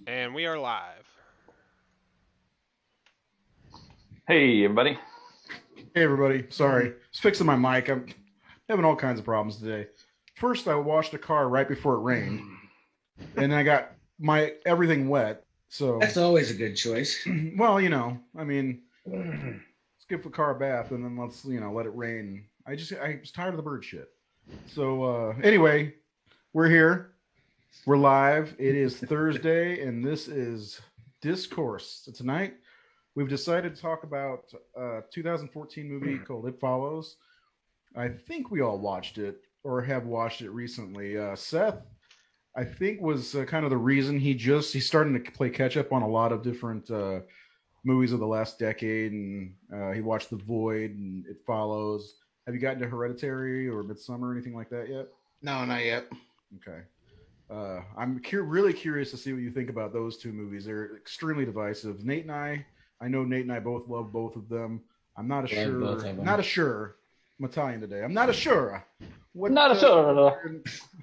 And we are live. Hey, everybody. Hey, everybody. Sorry. Just fixing my mic. I'm having all kinds of problems today. First, I washed the car right before it rained, and I got my everything wet. So That's always a good choice. well, I mean, let's give the car a bath and then let's, let it rain. I was tired of the bird shit. So anyway, we're here. We're live. It is Thursday, and this is Discourse. So tonight, we've decided to talk about a 2014 movie called It Follows. I think we all watched it or have watched it recently. Seth, I think, was kind of the reason he's starting to play catch up on a lot of different movies of the last decade, and he watched The Void and It Follows. Have you gotten to Hereditary or Midsummer or anything like that yet? No, not yet. Okay. I'm really curious to see what you think about those two movies. They're extremely divisive. I know Nate and I both love both of them. I'm not a sure. I'm Italian today. I'm not a sure. Not sure.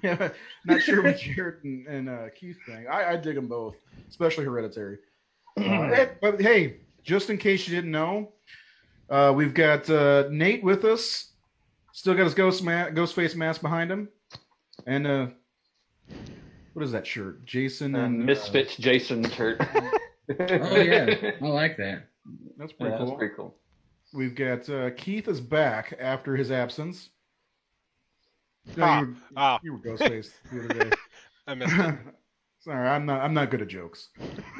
Yeah, not sure what Jared and Keith think. I dig them both, especially Hereditary. But hey, just in case you didn't know, we've got Nate with us. Still got his ghost face mask behind him, and what is that shirt? Jason and Misfits Jason shirt. Oh yeah, I like that. That's pretty cool. That's pretty cool. We've got Keith is back after his absence. You were Ghostface the other day. I missed it. Sorry, I'm not good at jokes.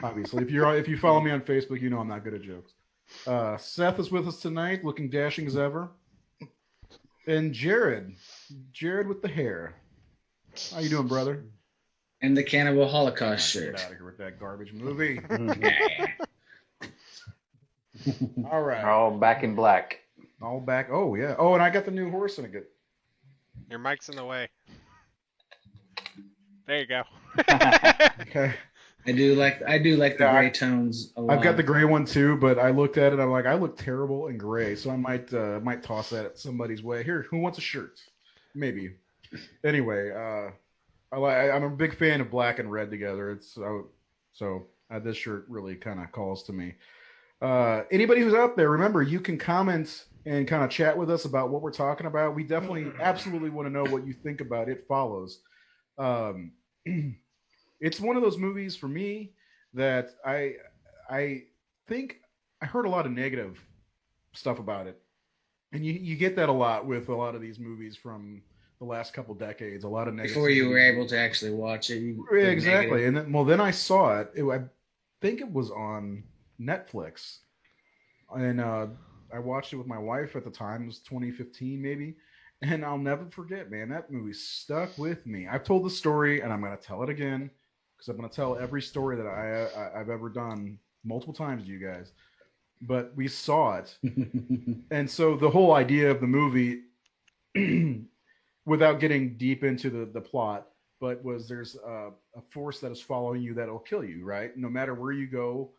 Obviously, if you follow me on Facebook, you know I'm not good at jokes. Seth is with us tonight, looking dashing as ever, and Jared with the hair. How you doing, brother? And the Cannibal Holocaust shirt. Get out of here with that garbage movie. Yeah. All right. All back in black. All back. Oh yeah. Oh, and I got the new horse in it. Your mic's in the way. There you go. Okay. I do like the gray tones a lot. I've got the gray one too, but I looked at it. I'm like, I look terrible in gray, so I might toss that at somebody's way. Here, who wants a shirt? Maybe. Anyway, I'm a big fan of black and red together. This shirt really kind of calls to me. Anybody who's out there, remember, you can comment and kind of chat with us about what we're talking about. We definitely, absolutely want to know what you think about It Follows. It's one of those movies for me that I think I heard a lot of negative stuff about it, and you get that a lot with a lot of these movies from the last couple decades. A lot of negative. Before you were able to actually watch it. Exactly, and then I saw it. I think it was on Netflix, and I watched it with my wife at the time. It was 2015 maybe, and I'll never forget, man, that movie stuck with me. I've told the story, and I'm going to tell it again, because I'm going to tell every story that I've ever done multiple times to you guys. But we saw it, and so the whole idea of the movie, without getting deep into the plot, but there's a force that is following you that will kill you, right? No matter where you go,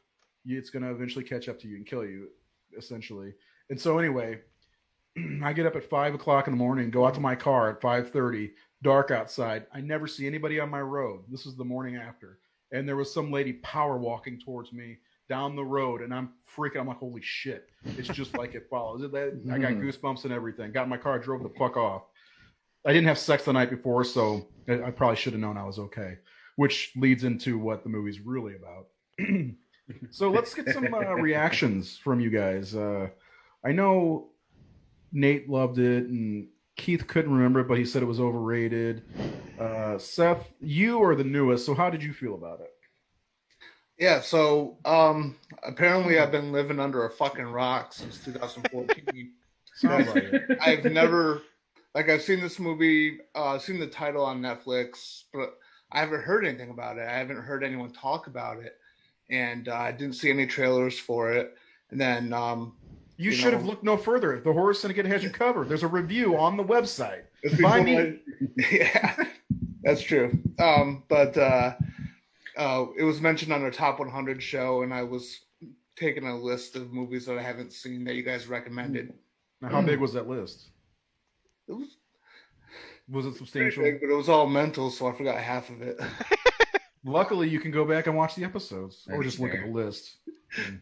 it's going to eventually catch up to you and kill you, essentially. And so anyway, I get up at 5 o'clock in the morning, go out to my car at 5:30, dark outside. I never see anybody on my road. This is the morning after. And there was some lady power walking towards me down the road, and I'm freaking. I'm like, holy shit. It's just like It Follows. I got goosebumps and everything. Got in my car, drove the fuck off. I didn't have sex the night before, so I probably should have known I was okay, which leads into what the movie's really about. So let's get some reactions from you guys. I know Nate loved it, and Keith couldn't remember it, but he said it was overrated. Seth, you are the newest, so how did you feel about it? Yeah, so apparently I've been living under a fucking rock since 2014. Sounds like it. I've never I've seen this movie, seen the title on Netflix, but I haven't heard anything about it. I haven't heard anyone talk about it, and I didn't see any trailers for it. And then You should have looked no further. The Horror Syndicate has you covered. There's a review on the website. By me. Yeah, that's true. But it was mentioned on our Top 100 show, and I was taking a list of movies that I haven't seen that you guys recommended. Now, how big was that list? It was it pretty substantial? big, but it was all mental, so I forgot half of it. Luckily, you can go back and watch the episodes, or That's just look at fair. the list.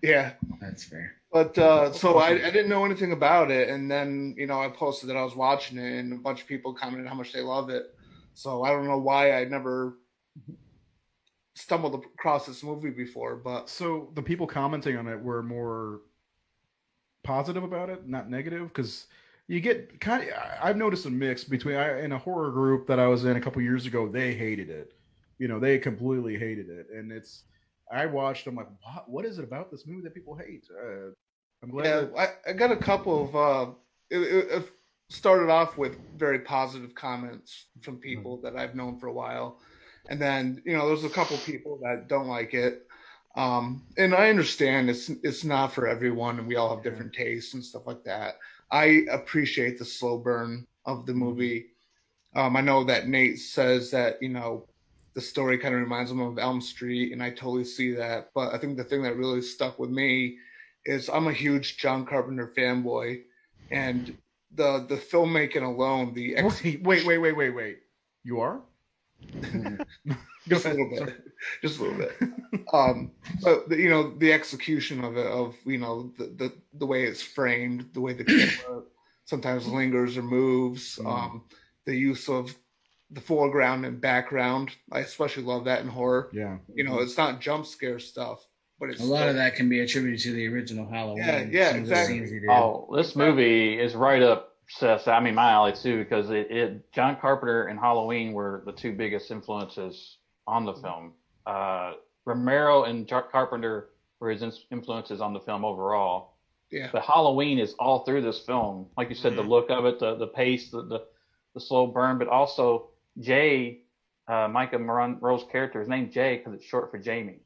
Yeah. That's fair. But so I didn't know anything about it, and then I posted that I was watching it, and a bunch of people commented how much they love it. So I don't know why I never stumbled across this movie before, but So the people commenting on it were more positive about it, not negative, because you get kind of. I've noticed a mix between in a horror group that I was in a couple years ago. They hated it. They completely hated it, and it's. I watched. I'm like, what is it about this movie that people hate? I'm glad. yeah, That, I got a couple of. It started off with very positive comments from people that I've known for a while, and then there's a couple people that don't like it. And I understand it's not for everyone, and we all have different tastes and stuff like that. I appreciate the slow burn of the movie. I know that Nate says that the story kind of reminds him of Elm Street, and I totally see that. But I think the thing that really stuck with me is I'm a huge John Carpenter fanboy, and the filmmaking alone, wait. You are? just a little bit, just a little bit. But the execution of it, of the way it's framed, the way the camera sometimes lingers or moves, the use of the foreground and background. I especially love that in horror. Yeah. It's not jump scare stuff, but it's A lot of that can be attributed to the original Halloween. Yeah, Some of the exactly. scenes he did. Oh, this movie is right up Seth. I mean, my alley too, because John Carpenter and Halloween were the two biggest influences on the film. Romero and Carpenter were his influences on the film overall. Yeah. But Halloween is all through this film. Like you said, the look of it, the pace, the slow burn, but also Jay, Micah Monroe's character is named Jay because it's short for Jamie.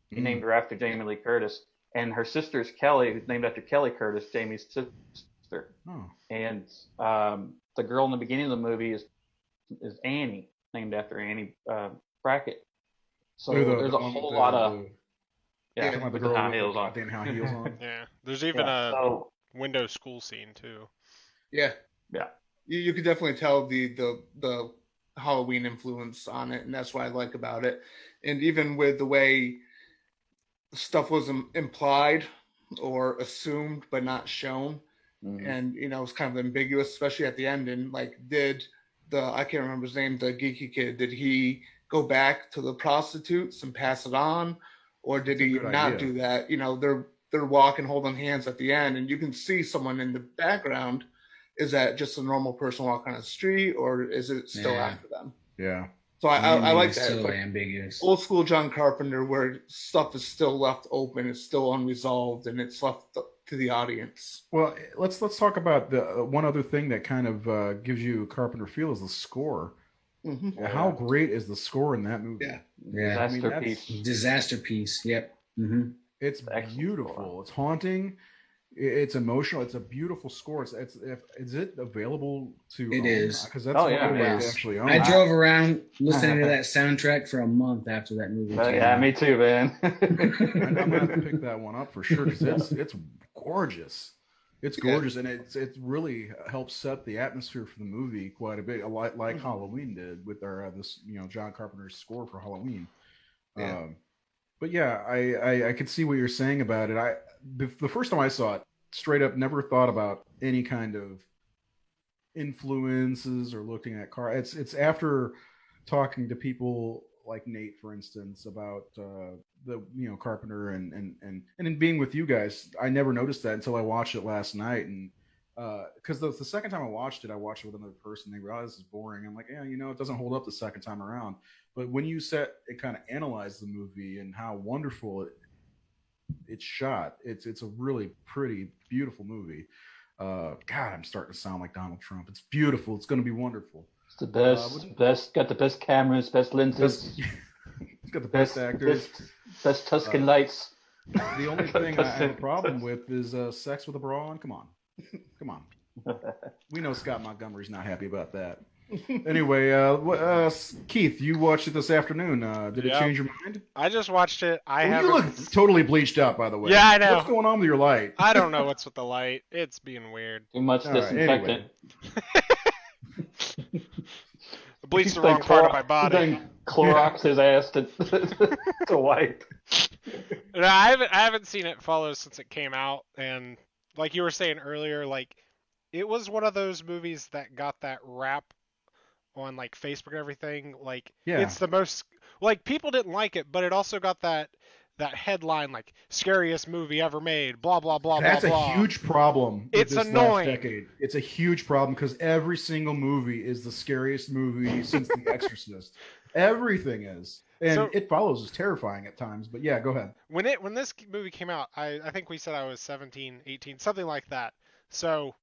He named her after Jamie Lee Curtis. And her sister is Kelly, who's named after Kelly Curtis, Jamie's sister. Oh. And the girl in the beginning of the movie is Annie, named after Annie Brackett. So there's a whole lot of talking about the with girl high with heels the on. goddamn high heels on. Yeah. There's even a So, window school scene too. Yeah. yeah. You could definitely tell the Halloween influence on it, and that's what I like about it. And even with the way stuff was implied or assumed but not shown, and it's kind of ambiguous, especially at the end. And did I can't remember his name, the geeky kid, did he go back to the prostitutes and pass it on, or did he not do that? They're walking holding hands at the end, and you can see someone in the background. Is that just a normal person walking on the street, or is it still after them? Yeah. So I like that. So It's ambiguous. old school John Carpenter, where stuff is still left open, it's still unresolved, and it's left to the audience. Well, let's talk about the one other thing that kind of gives you a Carpenter feel is the score. Mm-hmm. How great is the score in that movie? Yeah. Yeah. Masterpiece. Disaster piece. Yep. Mm-hmm. It's Excellent beautiful. score. It's haunting. It's emotional. It's a beautiful score. Is it available to? It is. Because that's Oh, one yeah, of the it ways is. to actually own. I it. drove around listening to that soundtrack for a month after that movie came Yeah, out. me too, man. I'm gonna have to pick that one up for sure because it's gorgeous. It's gorgeous, and it really helps set the atmosphere for the movie quite a bit, like Halloween did with our this John Carpenter's score for Halloween. Yeah. But yeah, I could see what you're saying about it. The first time I saw it, straight up, never thought about any kind of influences or looking at car. It's after talking to people like Nate, for instance, about the Carpenter and in being with you guys, I never noticed that until I watched it last night, and because the second time I watched it with another person. They realized this is boring. I'm like, yeah, it doesn't hold up the second time around. But when you set and kind of analyze the movie and how wonderful it's shot, it's a really pretty, beautiful movie. God, I'm starting to sound like Donald Trump. It's beautiful. It's going to be wonderful. It's the best. Got the best cameras, best lenses. It's got the best actors, best Tuscan lights. The only thing I have a problem with is sex with a bra on. Come on. We know Scott Montgomery's not happy about that. Anyway, Keith, you watched it this afternoon. Did it change your mind? I just watched it. You look totally bleached out, by the way. Yeah, I know. What's going on with your light? I don't know what's with the light. It's being weird. Too much disinfectant. Bleached the wrong part of my body. Then Clorox his ass to white. No, I haven't seen it follow since it came out, and like you were saying earlier, like it was one of those movies that got that rap on like Facebook and everything. Like it's the most, like, people didn't like it, but it also got that headline, like, scariest movie ever made, blah blah blah. That's blah, a huge problem. It's this annoying. Last decade. It's a huge problem because every single movie is the scariest movie since The Exorcist. Everything is, and It Follows is terrifying at times. But yeah, go ahead. When this movie came out, I think we said I was 17, 18, something like that. So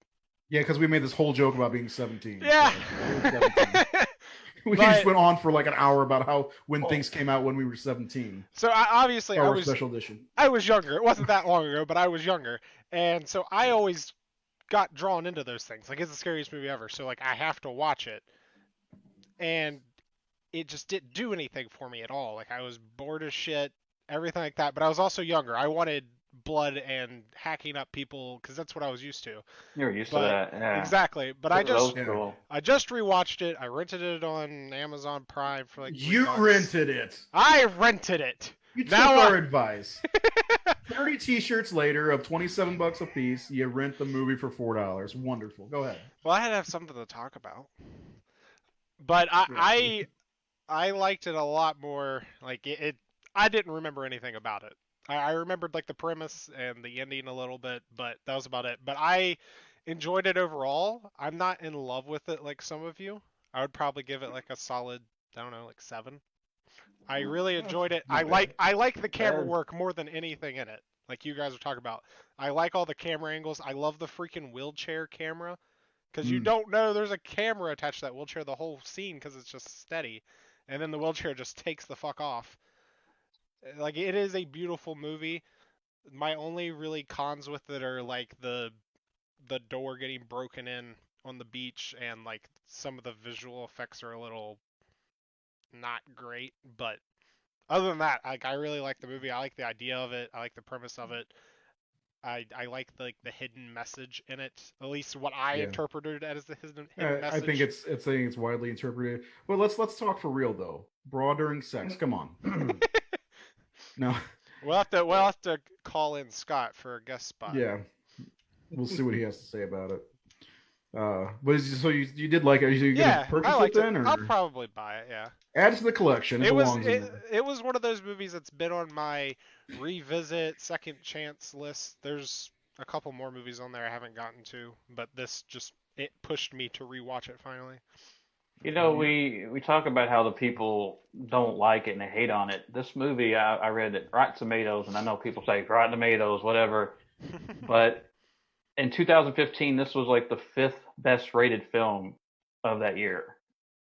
yeah, because we made this whole joke about being 17. Yeah. So 17. We just went on for like an hour about when things came out when we were 17. So I was special edition. I was younger. It wasn't that long ago, but I was younger, and so I always got drawn into those things. Like, it's the scariest movie ever, so like I have to watch it, and it just didn't do anything for me at all. Like, I was bored as shit, everything like that. But I was also younger. I wanted blood and hacking up people because that's what I was used to. You were used to that, yeah. Exactly. But I just rewatched it. I rented it on Amazon Prime for like $3. You rented it. I rented it. You took our advice. 30 t-shirts later of $27 a piece, you rent the movie for $4. Wonderful. Go ahead. Well, I had to have something to talk about. But I liked it a lot more. Like I didn't remember anything about it. I remembered like the premise and the ending a little bit, but that was about it. But I enjoyed it overall. I'm not in love with it like some of you. I would probably give it like a solid, I don't know, like 7. I really enjoyed it. I like the camera work more than anything in it. Like you guys were talking about. I like all the camera angles. I love the freaking wheelchair camera. Because you don't know there's a camera attached to that wheelchair the whole scene because it's just steady. And then the wheelchair just takes the fuck off. Like, it is a beautiful movie. My only really cons with it are like the door getting broken in on the beach, and like some of the visual effects are a little not great. But other than that, I really like the movie. I like the idea of it. I like the premise of it. I like the hidden message in it. At least what I interpreted it as the hidden message. I think it's widely interpreted. But let's talk for real though. Bra during sex. Come on. No. We'll have to call in Scott for a guest spot. Yeah. We'll see what he has to say about it. But so you did like it? Are you gonna purchase it then? Or? I'll probably buy it. Yeah. Add it to the collection. It was one of those movies that's been on my revisit second chance list. There's a couple more movies on there I haven't gotten to, but this it pushed me to rewatch it finally. You know, we talk about how the people don't like it and they hate on it. This movie, I read it, Rotten Tomatoes, and I know people say Rotten Tomatoes, whatever, but in 2015, this was like the 5th best rated film of that year.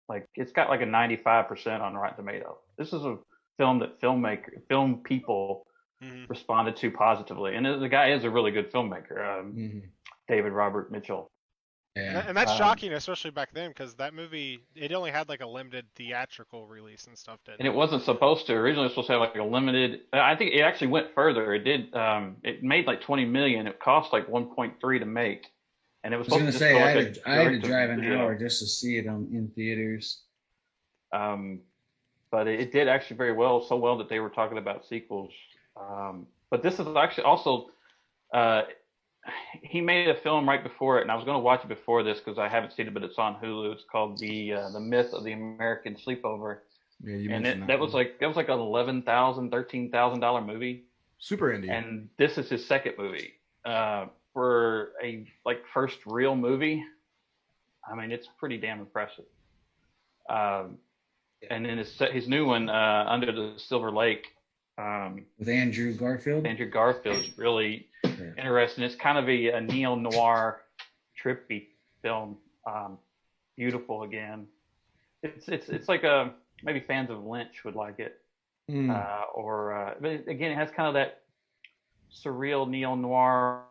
Like, it's got like a 95% on Rotten Tomatoes. This is a film that film people responded to positively, and the guy is a really good filmmaker, David Robert Mitchell. Yeah. And that's shocking, especially back then, because that movie, it only had like a limited theatrical release and stuff. And it wasn't supposed to. Originally, it was supposed to have like a limited. I think it actually went further. It did. It made like $20 million. It cost like 1.3 to make, and it was. I was going to say I had to drive an hour just to see it in theaters. But it did actually very well, so well that they were talking about sequels. But this is actually also. He made a film right before it, and I was going to watch it before this because I haven't seen it, but it's on Hulu. It's called The Myth of the American Sleepover. Yeah, you mentioned that was like an $11,000, $13,000 movie. Super indie. And this is his second movie. For for a first real movie, I mean, it's pretty damn impressive. And then his new one, Under the Silver Lake, with Andrew Garfield. Andrew Garfield is really interesting. It's kind of a neo-noir, trippy film. Beautiful again. It's like maybe fans of Lynch would like it, but again, it has kind of that surreal neo-noir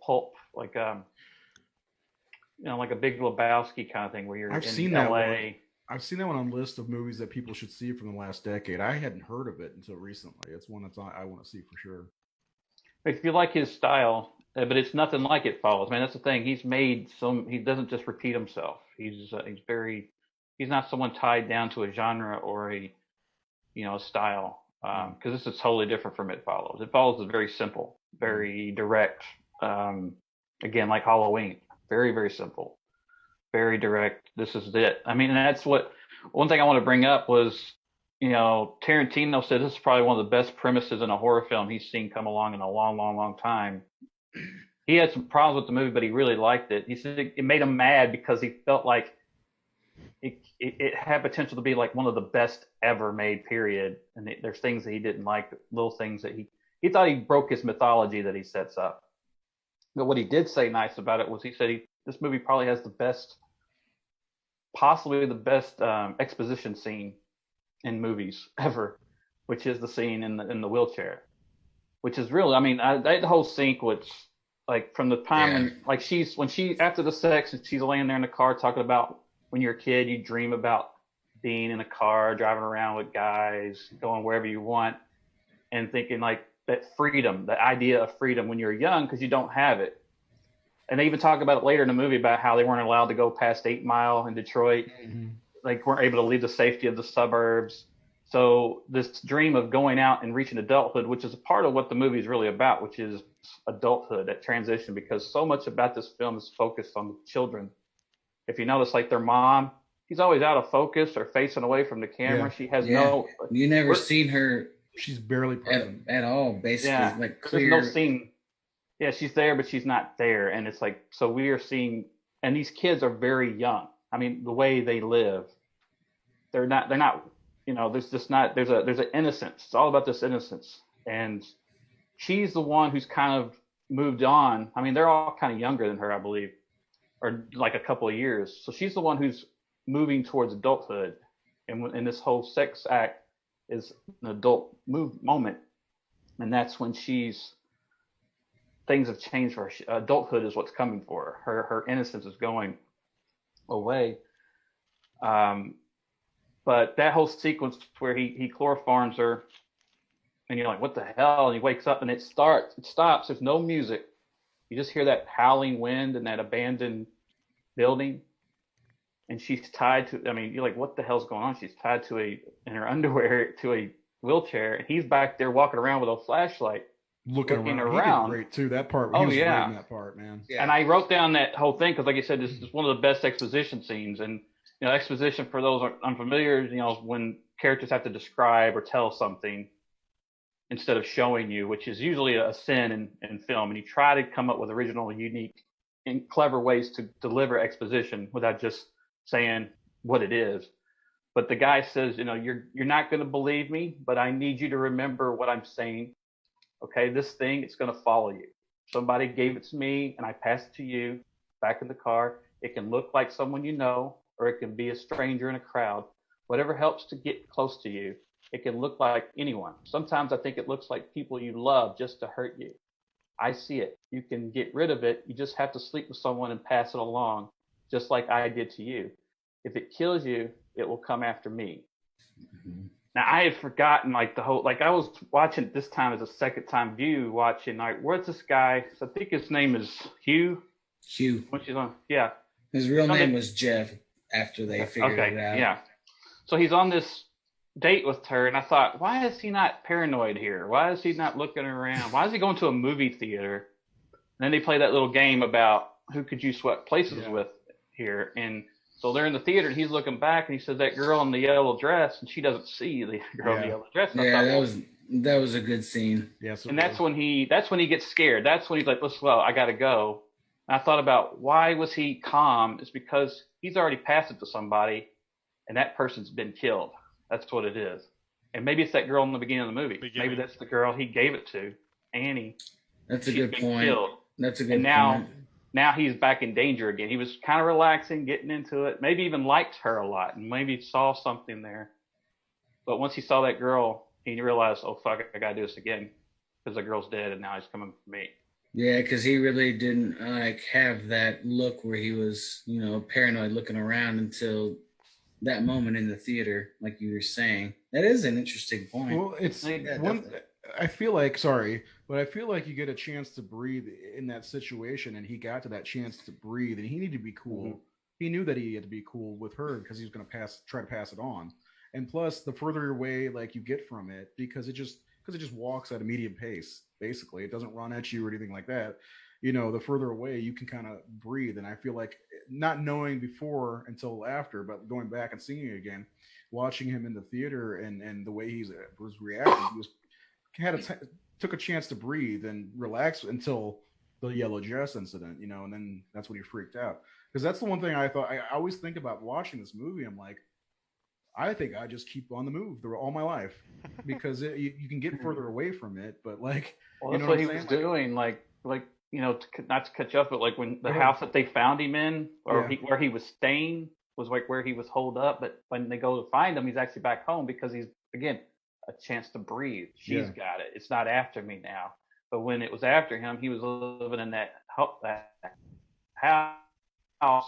pulp, like a Big Lebowski kind of thing, where you're in LA. I've seen that one on a list of movies that people should see from the last decade. I hadn't heard of it until recently. It's one I want to see for sure. If you like his style, but it's nothing like It Follows. Man, that's the thing. He's made he doesn't just repeat himself. He's not someone tied down to a genre or a style. Because this is totally different from It Follows. It Follows is very simple, very direct. Again, like Halloween, very, very simple. Very direct. This is it. I mean, and that's one thing I want to bring up was, Tarantino said this is probably one of the best premises in a horror film he's seen come along in a long, long, long time. He had some problems with the movie, but he really liked it. He said it made him mad because he felt like it had potential to be like one of the best ever made, period. And there's things that he didn't like, little things that he thought he broke his mythology that he sets up. But what he did say nice about it was he said this movie probably has possibly the best exposition scene in movies ever, which is the scene in the wheelchair, which is really, I mean, that whole sequence, like from the time when she after the sex and she's laying there in the car talking about when you're a kid, you dream about being in a car, driving around with guys, going wherever you want, and thinking like that freedom, the idea of freedom when you're young, because you don't have it. And they even talk about it later in the movie about how they weren't allowed to go past 8 Mile in Detroit. Mm-hmm. Like weren't able to leave the safety of the suburbs. So this dream of going out and reaching adulthood, which is a part of what the movie is really about, which is adulthood, that transition, because so much about this film is focused on the children. If you notice, like their mom, she's always out of focus or facing away from the camera. Yeah. She has you never seen her. She's barely present at all, basically. Yeah. Like clear. There's no scene. Yeah, she's there, but she's not there. And it's like, so we are seeing, and these kids are very young. I mean, the way they live, they're not, there's an innocence. It's all about this innocence. And she's the one who's kind of moved on. I mean, they're all kind of younger than her, I believe, or like a couple of years. So she's the one who's moving towards adulthood. And this whole sex act is an adult moment. And that's when things have changed for her. Adulthood is what's coming for her. Her innocence is going away. But that whole sequence where he chloroforms her, and you're like, what the hell? And he wakes up and it stops. There's no music. You just hear that howling wind in that abandoned building. And she's tied to, I mean, you're like, what the hell's going on? She's tied in her underwear to a wheelchair. And he's back there walking around with a flashlight. Looking around. He did great too. That part. He was great in that part, man. Yeah. And I wrote down that whole thing because, like you said, this is one of the best exposition scenes. And exposition, for those unfamiliar, when characters have to describe or tell something instead of showing you, which is usually a sin in film. And you try to come up with original, unique, and clever ways to deliver exposition without just saying what it is. But the guy says, you're not going to believe me, but I need you to remember what I'm saying. Okay, this thing, it's going to follow you. Somebody gave it to me and I passed it to you back in the car. It can look like someone you know, or it can be a stranger in a crowd. Whatever helps to get close to you. It can look like anyone. Sometimes I think it looks like people you love just to hurt you. I see it. You can get rid of it. You just have to sleep with someone and pass it along, just like I did to you. If it kills you, it will come after me. Mm-hmm. Now, I had forgotten, I was watching this time as a second time view, watching, where's this guy? So I think his name is Hugh. When she's on, yeah. His real name was Jeff after they figured it out. Yeah. So he's on this date with her, and I thought, why is he not paranoid here? Why is he not looking around? Why is he going to a movie theater? And then they play that little game about who could you swap places with here. And so they're in the theater, and he's looking back, and he says, that girl in the yellow dress, and she doesn't see the girl in the yellow dress. And That was a good scene. Yes, And that's when he gets scared. That's when he's like, well, I got to go. And I thought about why was he calm? It's because he's already passed it to somebody, and that person's been killed. That's what it is. And maybe it's that girl in the beginning of the movie. Maybe that's the girl he gave it to, Annie. That's a good point. Killed. That's a good point. And now he's back in danger again. He was kind of relaxing, getting into it. Maybe even liked her a lot, and maybe saw something there. But once he saw that girl, he realized, oh fuck, I gotta do this again, because the girl's dead, and now he's coming for me. Yeah, because he really didn't have that look where he was, paranoid looking around until that moment in the theater, like you were saying. That is an interesting point. Well, it's one. I feel like, sorry, but I feel like you get a chance to breathe in that situation, and he got to that chance to breathe, and he needed to be cool. Mm-hmm. He knew that he had to be cool with her because he was going to try to pass it on. And plus, the further away like you get from it, because it just walks at a medium pace. Basically, it doesn't run at you or anything like that. The further away you can kind of breathe. And I feel like not knowing before until after, but going back and seeing it again, watching him in the theater and the way he was reacting, took a chance to breathe and relax until the yellow dress incident, and then that's when he freaked out. Because that's the one thing I thought. I always think about watching this movie. I'm like, I think I just keep on the move all my life, because you can get further away from it. But like, that's what he was doing. Like not to catch up, but like when the house that they found him in, or where he was staying, was like where he was holed up. But when they go to find him, he's actually back home because he's again a chance to breathe. She's got it. It's not after me now. But when it was after him, he was living in that house,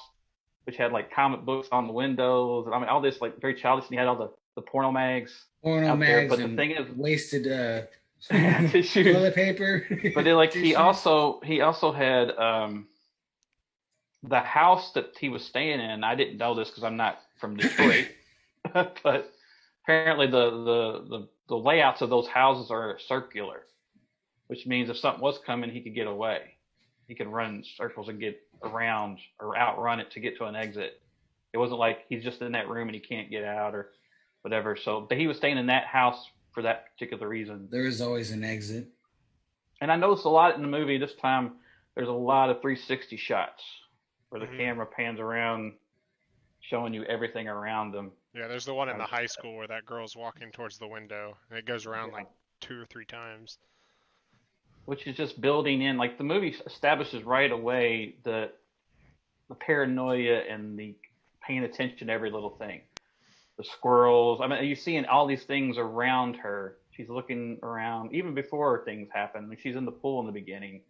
which had like comic books on the windows. I mean, all this like very childish. And he had all the porno mags. But the thing is, wasted toilet paper. But like he also had the house that he was staying in. I didn't know this because I'm not from Detroit, but apparently the layouts of those houses are circular, which means if something was coming, he could get away. He could run circles and get around or outrun it to get to an exit. It wasn't like he's just in that room and he can't get out or whatever. So he was staying in that house for that particular reason. There is always an exit. And I noticed a lot in the movie this time. There's a lot of 360 shots where the camera pans around, showing you everything around them. Yeah, there's the one in the high school where that girl's walking towards the window, and it goes around like 2 or 3 times. Which is just building in, like the movie establishes right away the paranoia and the paying attention to every little thing. The squirrels. I mean, you're seeing all these things around her. She's looking around even before things happen. I mean, she's in the pool in the beginning,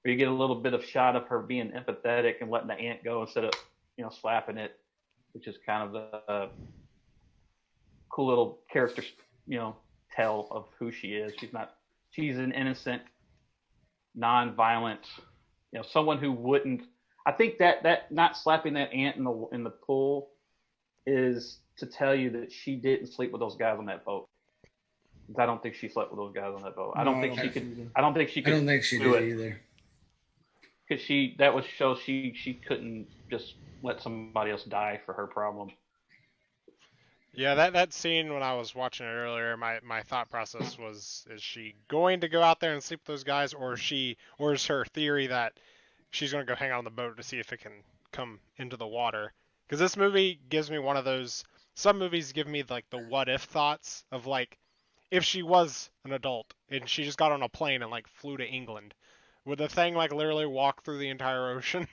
where you get a little bit of shot of her being empathetic and letting the ant go instead of slapping it, which is kind of the cool little character tell of who she is. She's an innocent, non-violent, someone who wouldn't. I think that not slapping that ant in the pool is to tell you that she didn't sleep with those guys on that boat. I don't think she slept with those guys on that boat. I don't think she could. I don't think she did either. Because that would show she couldn't just let somebody else die for her problem. Yeah, that scene when I was watching it earlier, my thought process was: is she going to go out there and sleep with those guys, or is her theory that she's going to go hang out on the boat to see if it can come into the water? Because this movie gives me one of those. Some movies give me like the what if thoughts of like, if she was an adult and she just got on a plane and like flew to England, would the thing like literally walk through the entire ocean?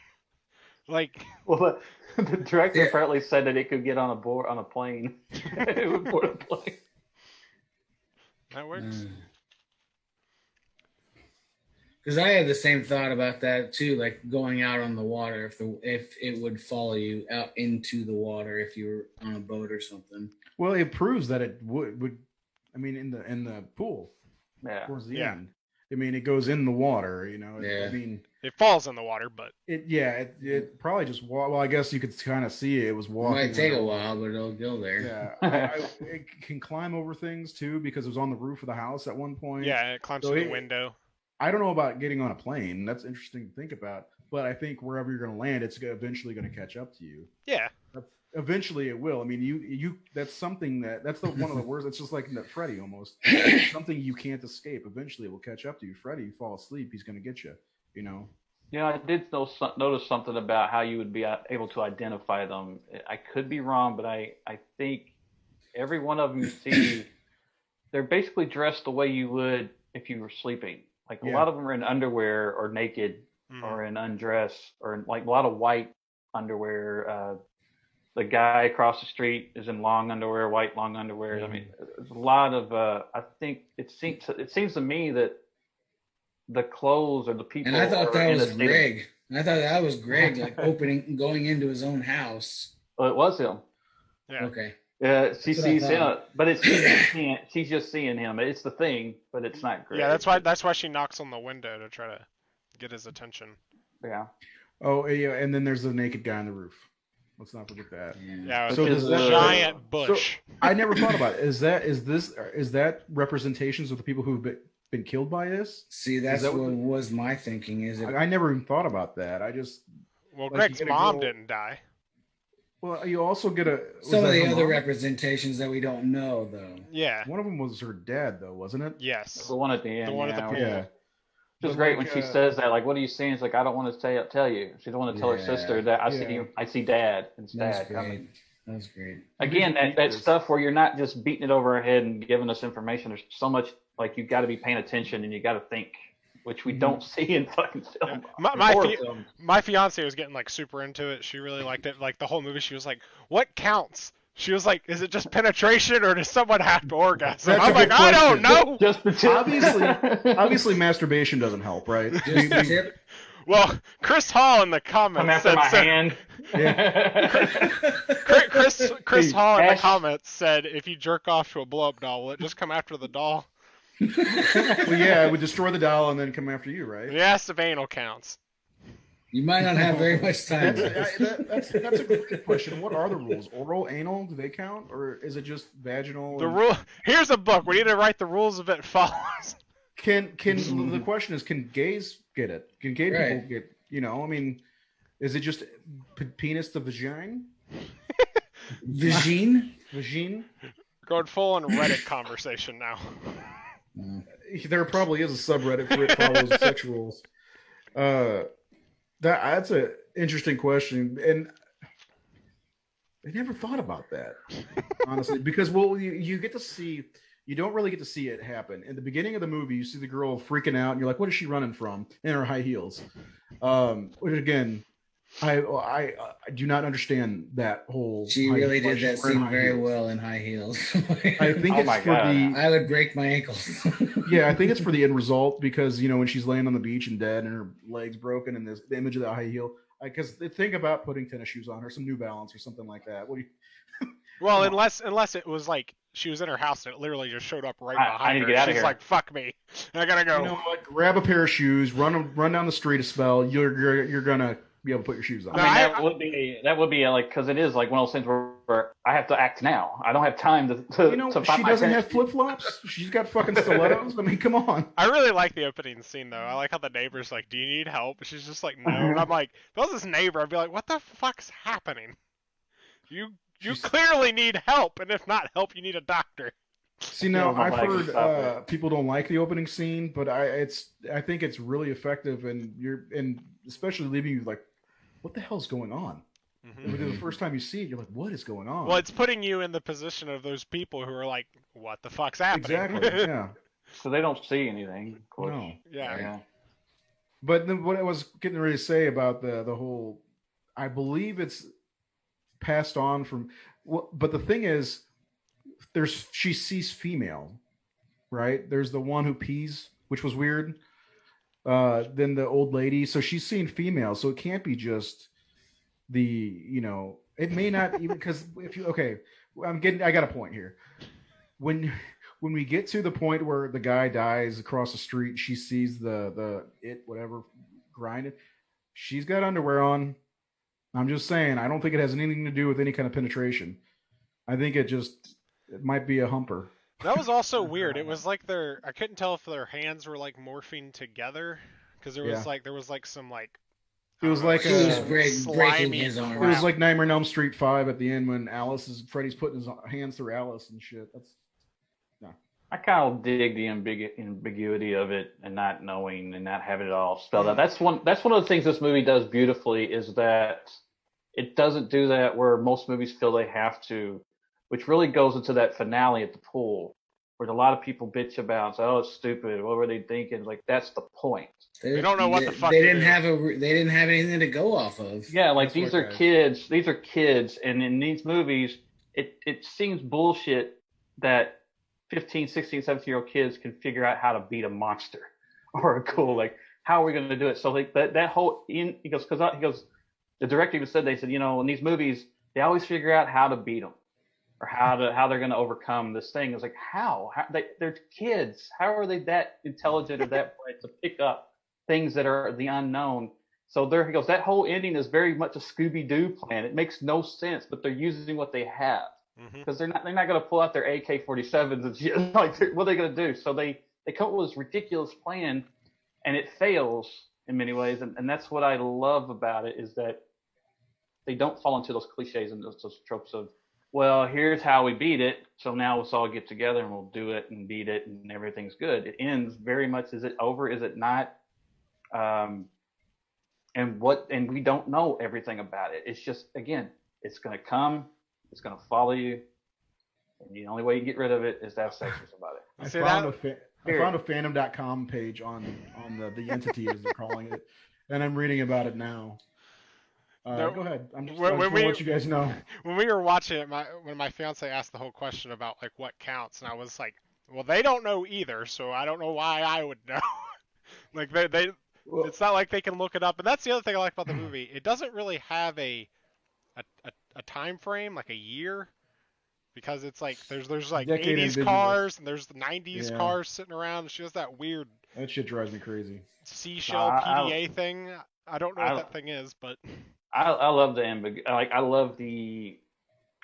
Like, well, the director apparently said that it could get on a plane. It would board a plane. That works. Because I had the same thought about that too, like going out on the water, if it would follow you out into the water if you were on a boat or something. Well, it proves that it would. I mean, in the pool. Yeah. Towards the end. I mean, it goes in the water. Yeah. I mean, it falls in the water, but it probably just. Well, I guess you could kind of see it was walking. It might take a while, but it'll go there. Yeah, it can climb over things too because it was on the roof of the house at one point. Yeah, it climbs through the window. I don't know about getting on a plane. That's interesting to think about. But I think wherever you're going to land, it's eventually going to catch up to you. Yeah. Eventually, it will. I mean, you. That's something that's the one of the worst. It's just like that Freddy almost. Something you can't escape. Eventually, it will catch up to you. Freddy, you fall asleep, he's going to get you. You know. Yeah, I did notice something about how you would be able to identify them. I could be wrong, but I think every one of them you see, they're basically dressed the way you would if you were sleeping. Like a lot of them are in underwear or naked or in undress or like a lot of white underwear. The guy across the street is in long underwear, white long underwear. I mean, there's a lot of. I think it seems to me that the clothes or the people. And I thought that was Greg. Of... I thought that was Greg, like going into his own house. Oh, it was him. Yeah. Okay. Yeah, she sees him, but she's just seeing him. It's the thing, but it's not Greg. Yeah, that's why she knocks on the window to try to get his attention. Yeah. Oh yeah, and then there's the naked guy on the roof. Let's not forget that. Yeah, so there's a giant bush. So I never thought about it. Is that representations of the people who've been killed by this? See, that's what was my thinking. Is it? I never even thought about that. I just Greg's mom didn't die. Well, you also get some of the other representations that we don't know, though. Yeah. One of them was her dad, though, wasn't it? Yes. The one at the end. The one at the pool. Yeah. Which is great when she says that. Like, what are you seeing? It's like, I don't want to tell you. She don't want to tell her sister that I see Dad instead. That's great. Again, that stuff where you're not just beating it over our head and giving us information. There's so much, like, you got to be paying attention and you got to think, which we don't see in fucking film. My fiance was getting like super into it. She really liked it. Like the whole movie, she was like, "What counts?" She was like, "Is it just penetration, or does someone have to orgasm?" I'm like, "I don't know." Obviously, masturbation doesn't help, right? Well, Chris Hall in the comments said, hand. Chris Hall in the comments said, if you jerk off to a blow-up doll, will it just come after the doll? Well, yeah, it would destroy the doll and then come after you, right? Yes, if anal counts. You might not have very much time. That's a great question. What are the rules? Oral, anal, do they count? Or is it just vaginal? Here's a book. We need to write the rules of it follows. The question is, can gays get it? Can gay people get, I mean, is it just penis to vagina? Vagine? Vagine? Going full on Reddit conversation now. There probably is a subreddit for it follows sex rules. That's an interesting question, and I never thought about that, honestly, because you get to see, you don't really get to see it happen. In the beginning of the movie, you see the girl freaking out, and you're like, what is she running from? In her high heels. Which again, I do not understand that whole. She really did that scene very well in high heels. I think I would break my ankles. Yeah, I think it's for the end result because when she's laying on the beach and dead and her legs broken and the image of the high heel. Because think about putting tennis shoes on her, some New Balance or something like that. What do you? Well, unless it was like she was in her house and it literally just showed up right behind her. She's like, "Fuck me, I gotta go." You know what? Grab a pair of shoes, run down the street a spell. You're gonna be able to put your shoes on. I mean, that would be like, because it is like one of those things where I have to act now. I don't have time to she doesn't have flip flops. She's got fucking stilettos. I mean, come on. I really like the opening scene though. I like how the neighbor's like, "Do you need help?" She's just like, "No." And I'm like, if I was this neighbor, I'd be like, "What the fuck's happening? You clearly need help, and if not help, you need a doctor." See, now I've heard people don't like the opening scene, but I think it's really effective, and especially leaving you like, what the hell's going on? Mm-hmm. Because the first time you see it, you're like, what is going on? Well, it's putting you in the position of those people who are like, what the fuck's happening? Exactly, yeah. So they don't see anything, of course. No. Yeah. But then what I was getting ready to say about the whole, I believe it's passed on from, but the thing is, she sees female, right? There's the one who pees, which was weird. Then the old lady, so she's seeing female, so it can't be just it may not even, because I got a point here. When we get to the point where the guy dies across the street, she sees the whatever grinding. She's got underwear on. I'm just saying, I don't think it has anything to do with any kind of penetration. I think it might be a humper. That was also weird. It was like I couldn't tell if their hands were like morphing together, because there was like some like It was like He was breaking slimy his arm. it was crap. like Nightmare on Elm Street 5 at the end when Freddy's putting his hands through Alice and shit. That's no. I kind of dig the ambiguity of it and not knowing and not having it all spelled out. That's one of the things this movie does beautifully is that it doesn't do that where most movies feel they have to, which really goes into that finale at the pool, where a lot of people bitch about and say, "Oh, it's stupid. What were they thinking?" Like that's the point. We don't know what the fuck they to didn't do. have they didn't have anything to go off of. Yeah, like That's these what are guys- kids. These are kids, and in these movies, it seems bullshit that 15, 16, 17-year-old kids can figure out how to beat a monster or a ghoul. Like, how are we going to do it? So like that whole he goes, the director even said, they said, in these movies they always figure out how to beat them or how they're going to overcome this thing. It's like how they're kids. How are they that intelligent or that bright to pick up things that are the unknown? So there he goes. That whole ending is very much a Scooby-Doo plan. It makes no sense, but they're using what they have. Because they're not going to pull out their AK-47s and shit. Like, what are they going to do? So they come up with this ridiculous plan, and it fails in many ways. And that's what I love about it is that they don't fall into those cliches and those tropes of, well, here's how we beat it. So now let's all get together and we'll do it and beat it and everything's good. It ends very much, is it over? Is it not? And we don't know everything about it. It's just, again, it's going to come. It's going to follow you, and the only way you get rid of it is to have sex with somebody. I found a fandom.com page on the entity as they're calling it, and I'm reading about it now. Go ahead. I'm just going to let you guys know. When we were watching it, when my fiance asked the whole question about like what counts, and I was like, well, they don't know either, so I don't know why I would know. Like it's not like they can look it up, and that's the other thing I like about the movie. It doesn't really have a time frame, like a year, because it's like there's like Decade 80s ambiguous. cars and there's the 90s cars sitting around. She has that weird That shit drives me crazy. seashell PDA thing. I don't know what that thing is, but I love the I love the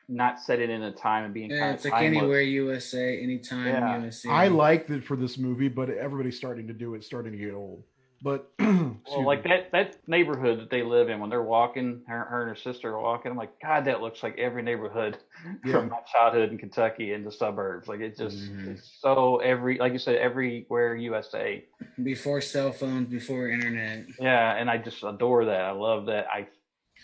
not set it in a time and being kind of it's like timeless. Anywhere USA, Anytime USA. I liked it for this movie, but everybody's starting to do it, starting to get old. But well, like that neighborhood that they live in, when they're walking, her and her sister are walking, I'm like, God, that looks like every neighborhood from my childhood in Kentucky in the suburbs. Like it just it's so like you said, everywhere USA. Before cell phones, before internet. Yeah, and I just adore that. I love that.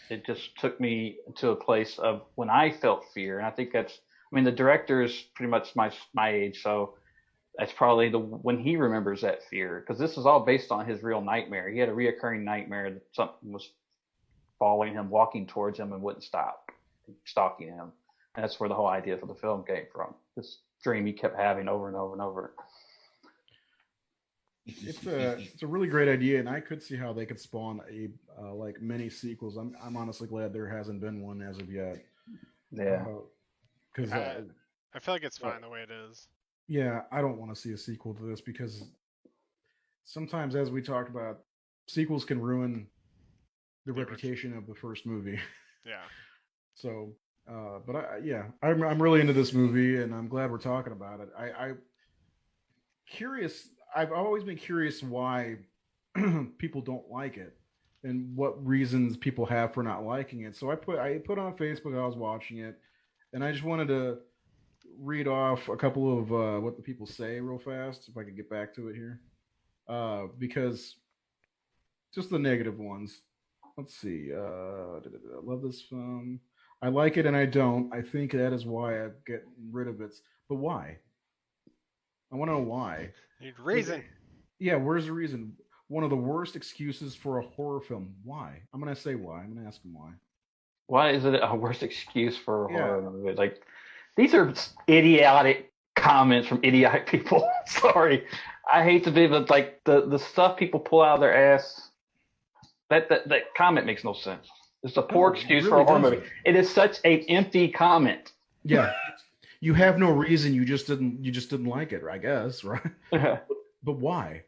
It just took me to a place of when I felt fear, and I think the director is pretty much my age, so that's probably when he remembers that fear, because this is all based on his real nightmare. He had a reoccurring nightmare that something was following him, walking towards him, and wouldn't stop, stalking him. And that's where the whole idea for the film came from. This dream he kept having over and over and over. It's a really great idea, and I could see how they could spawn a like many sequels. I'm honestly glad there hasn't been one as of yet. Yeah, because I feel like it's fine the way it is. Yeah, I don't want to see a sequel to this because sometimes, as we talked about, sequels can ruin the reputation of the first movie. Yeah. So, I'm really into this movie, and I'm glad we're talking about it. I've always been curious why people don't like it and what reasons people have for not liking it. So I put on Facebook, I was watching it, and I just wanted to read off a couple of what the people say real fast, if I could get back to it here. Because just the negative ones. Let's see. I love this film. I like it and I don't. I think that is why I get rid of it. But why? I want to know why. Need reason. Yeah, where's the reason? One of the worst excuses for a horror film. Why? I'm going to say why. I'm going to ask him why. Why is it a worse excuse for a horror movie? Like, these are idiotic comments from idiotic people. Sorry. I hate to be, but like the stuff people pull out of their ass, that comment makes no sense. It's a poor excuse for a horror movie. It is such an empty comment. Yeah. You have no reason. You just didn't like it, I guess, right? But why?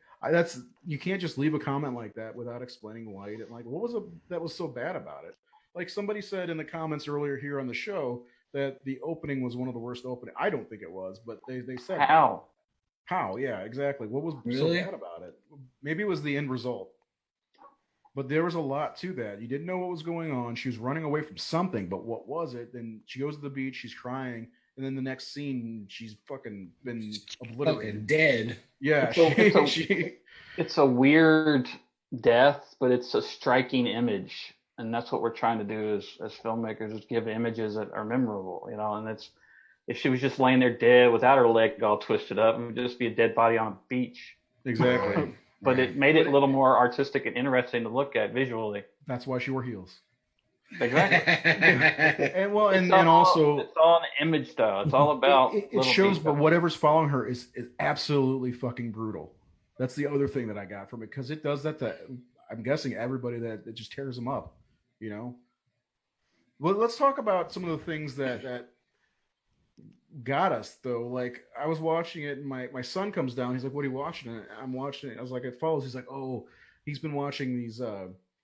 You can't just leave a comment like that without explaining why you didn't like it. What was it that was so bad about it? Like somebody said in the comments earlier here on the show that the opening was one of the worst opening. I don't think it was, but they said how? How? Yeah, exactly. What was so bad about it? Maybe it was the end result. But there was a lot to that. You didn't know what was going on. She was running away from something, but what was it? Then she goes to the beach, she's crying, and then the next scene, she's fucking been obliterated. Fucking dead. Yeah, it's a weird death, but it's a striking image, and that's what we're trying to do as filmmakers, is give images that are memorable, you know. And it's, if she was just laying there dead without her leg all twisted up, it would just be a dead body on a beach. Exactly. But it made it a little more artistic and interesting to look at visually. That's why she wore heels. Exactly. And well, and also it's all an image, though. It's all about it shows, but whatever's following her is absolutely fucking brutal. That's the other thing that I got from it, because it does that to, I'm guessing, everybody, that it just tears them up, you know. Well, let's talk about some of the things that got us though. Like, I was watching it, and my son comes down. He's like, "What are you watching?" And I'm watching it. I was like, "It follows." He's like, "Oh, he's been watching these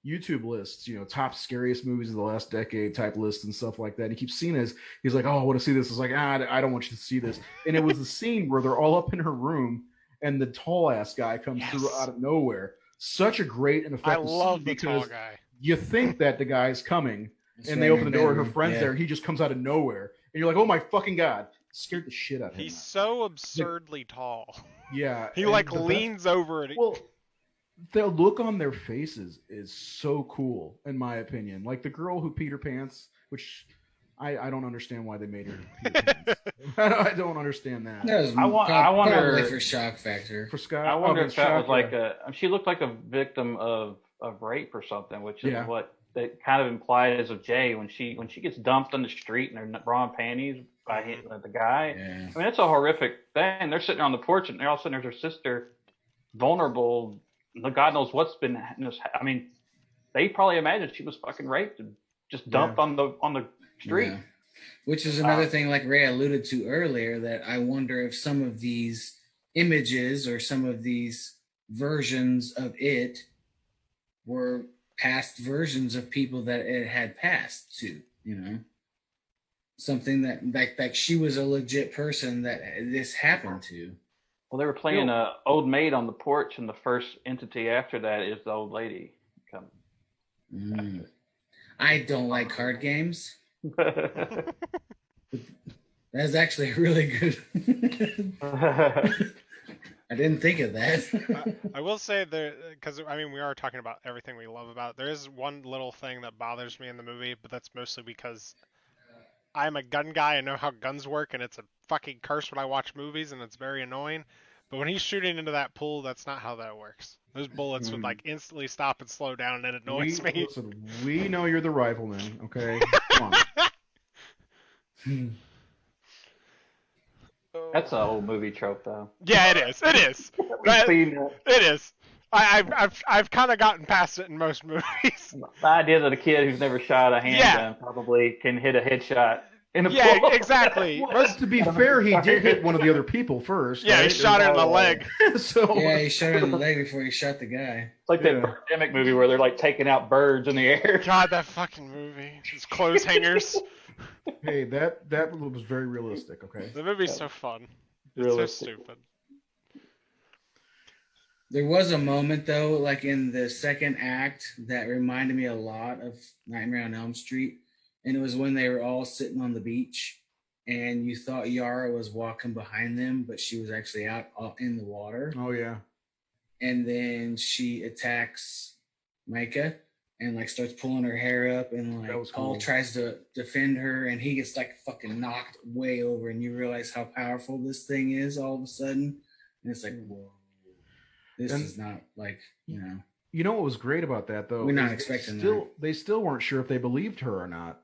YouTube lists, you know, top scariest movies of the last decade type lists and stuff like that." He keeps seeing this. He's like, "Oh, I want to see this." I was like, I don't want you to see this." And it was the scene where they're all up in her room, and the tall ass guy comes through out of nowhere. Such a great and effective scene. I love the tall guy. You think that the guy's coming, and they open the door, and her friend's there, and he just comes out of nowhere, and you're like, "Oh my fucking god!" Scared the shit out of him. He's so absurdly tall. Yeah, he like leans over it. Well, the look on their faces is so cool, in my opinion. Like the girl who peed her pants, which I don't understand why they made her pee her pants. I don't understand that. I wonder for shock factor. For Scott, I wonder if that was like she looked like a victim of rape or something, which is what that kind of implies of Jay when she gets dumped on the street in her bra and panties by the guy. Yeah. I mean, it's a horrific thing. They're sitting on the porch, and all of a sudden there's her sister, vulnerable. God knows what's been. I mean, they probably imagined she was fucking raped and just dumped on the street. Yeah. Which is another thing, like Ray alluded to earlier, that I wonder if some of these images or some of these versions of it were past versions of people that it had passed to, you know, something that like she was a legit person that this happened to. Well, they were playing Old Maid on the porch, and the first entity after that is the old lady coming. I don't like card games. That's actually really good. I didn't think of that. I will say there, because I mean we are talking about everything we love about it. There is one little thing that bothers me in the movie, but that's mostly because I'm a gun guy. I know how guns work, and it's a fucking curse when I watch movies, and it's very annoying. But when he's shooting into that pool, that's not how that works. Those bullets would like instantly stop and slow down, and it annoys me. Listen, we know you're the rifleman, okay? Come on. That's an old movie trope, though. Yeah, it is. It is. It is. I've kind of gotten past it in most movies. The idea that a kid who's never shot a handgun probably can hit a headshot in a pool. Yeah, exactly. Well, to be fair, he did hit one of the other people first. Yeah, right? He shot her in the leg. So yeah, he shot her in the leg before he shot the guy. It's like that pandemic movie where they're like taking out birds in the air. God, that fucking movie. His clothes hangers. Hey, that was very realistic, okay? The movie's so fun. It's so stupid. There was a moment, though, like in the second act, that reminded me a lot of Nightmare on Elm Street. And it was when they were all sitting on the beach, and you thought Yara was walking behind them, but she was actually out in the water. Oh, yeah. And then she attacks Micah and like starts pulling her hair up, and like Paul tries to defend her, and he gets like fucking knocked way over, and you realize how powerful this thing is all of a sudden. And it's like, whoa, this is not like, you know. You know what was great about that, though? We're not expecting that. They still weren't sure if they believed her or not.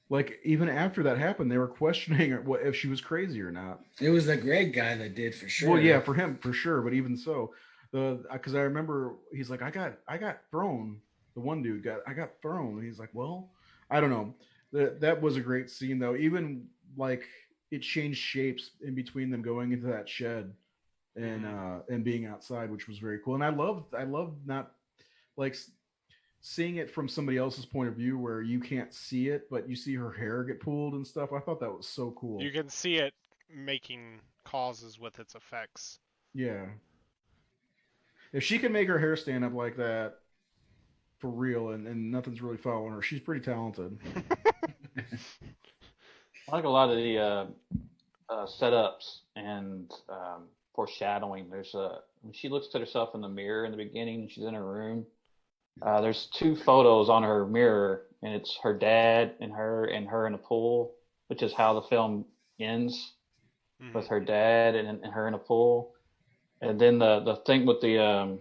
Like, even after that happened, they were questioning if she was crazy or not. It was the Greg guy that did, for sure. Well, yeah, for him, for sure. But even so, because I remember he's like, I got thrown. The one dude I got thrown. And he's like, well, I don't know. That was a great scene, though. Even like it changed shapes in between them going into that shed and being outside, which was very cool. And I loved not like seeing it from somebody else's point of view where you can't see it, but you see her hair get pulled and stuff. I thought that was so cool. You can see it making causes with its effects. Yeah. If she can make her hair stand up like that, for real, and nothing's really following her. She's pretty talented. I like a lot of the setups and foreshadowing. When she looks at herself in the mirror in the beginning, and she's in her room. There's two photos on her mirror, and it's her dad and her in a pool, which is how the film ends with her dad and her in a pool. And then the thing with the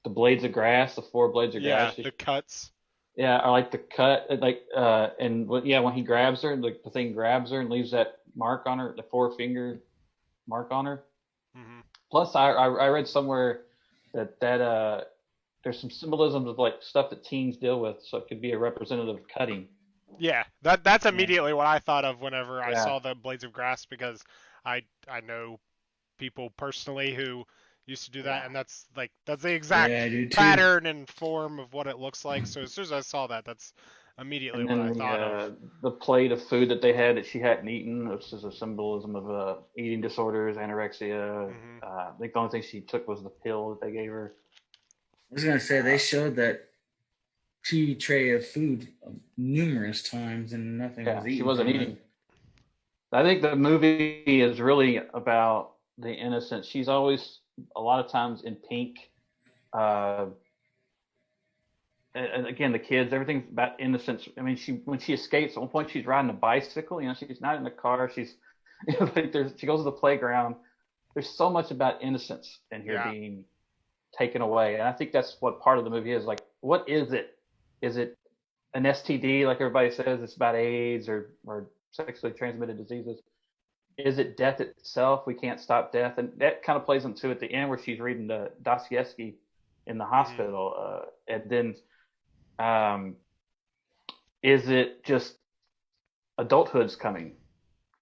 blades of grass, the four blades of grass. Yeah, the cuts. Yeah, I like the cut, when he grabs her, the thing grabs her and leaves that mark on her, the four-finger mark on her. Mm-hmm. Plus, I read somewhere that there's some symbolism of like stuff that teens deal with, so it could be a representative of cutting. Yeah, that's immediately what I thought of whenever I saw the blades of grass, because I know people personally who used to do that, and that's the exact pattern and form of what it looks like. So as soon as I saw that, that's immediately what I thought of. The plate of food that they had that she hadn't eaten, which is a symbolism of eating disorders, anorexia. I think the only thing she took was the pill that they gave her. I was gonna say they showed that TV tray of food numerous times, and nothing was eaten. She wasn't eating. I think the movie is really about the innocence. She's always a lot of times in pink. And again, the kids, everything's about innocence. I mean, when she escapes, at one point she's riding a bicycle. She's not in the car. She's she goes to the playground. There's so much about innocence in here being taken away, and I think that's what part of the movie is. Like, what is it? Is it an STD, like everybody says? It's about AIDS or sexually transmitted diseases. Is it death itself? We can't stop death, and that kind of plays into at the end where she's reading the Dostoevsky in the hospital, and then is it just adulthood's coming?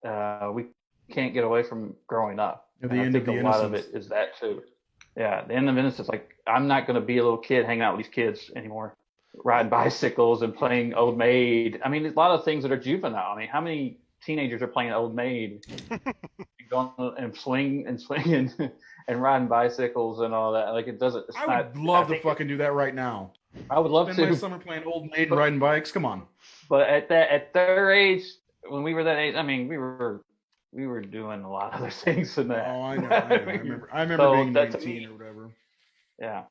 We can't get away from growing up. At the end of the a lot of it is that too. Yeah, the end of innocence. Like, I'm not going to be a little kid hanging out with these kids anymore, riding bicycles and playing Old Maid. I mean, there's a lot of things that are juvenile. I mean, how many teenagers are playing Old Maid, going and swinging and riding bicycles and all that? Like, it doesn't. I would love to fucking do that right now. I would love to. My summer playing Old Maid and riding bikes. Come on. But at their age, when we were that age, I mean, we were doing a lot of other things than that. Oh, I know. I remember being 19 or whatever. Yeah.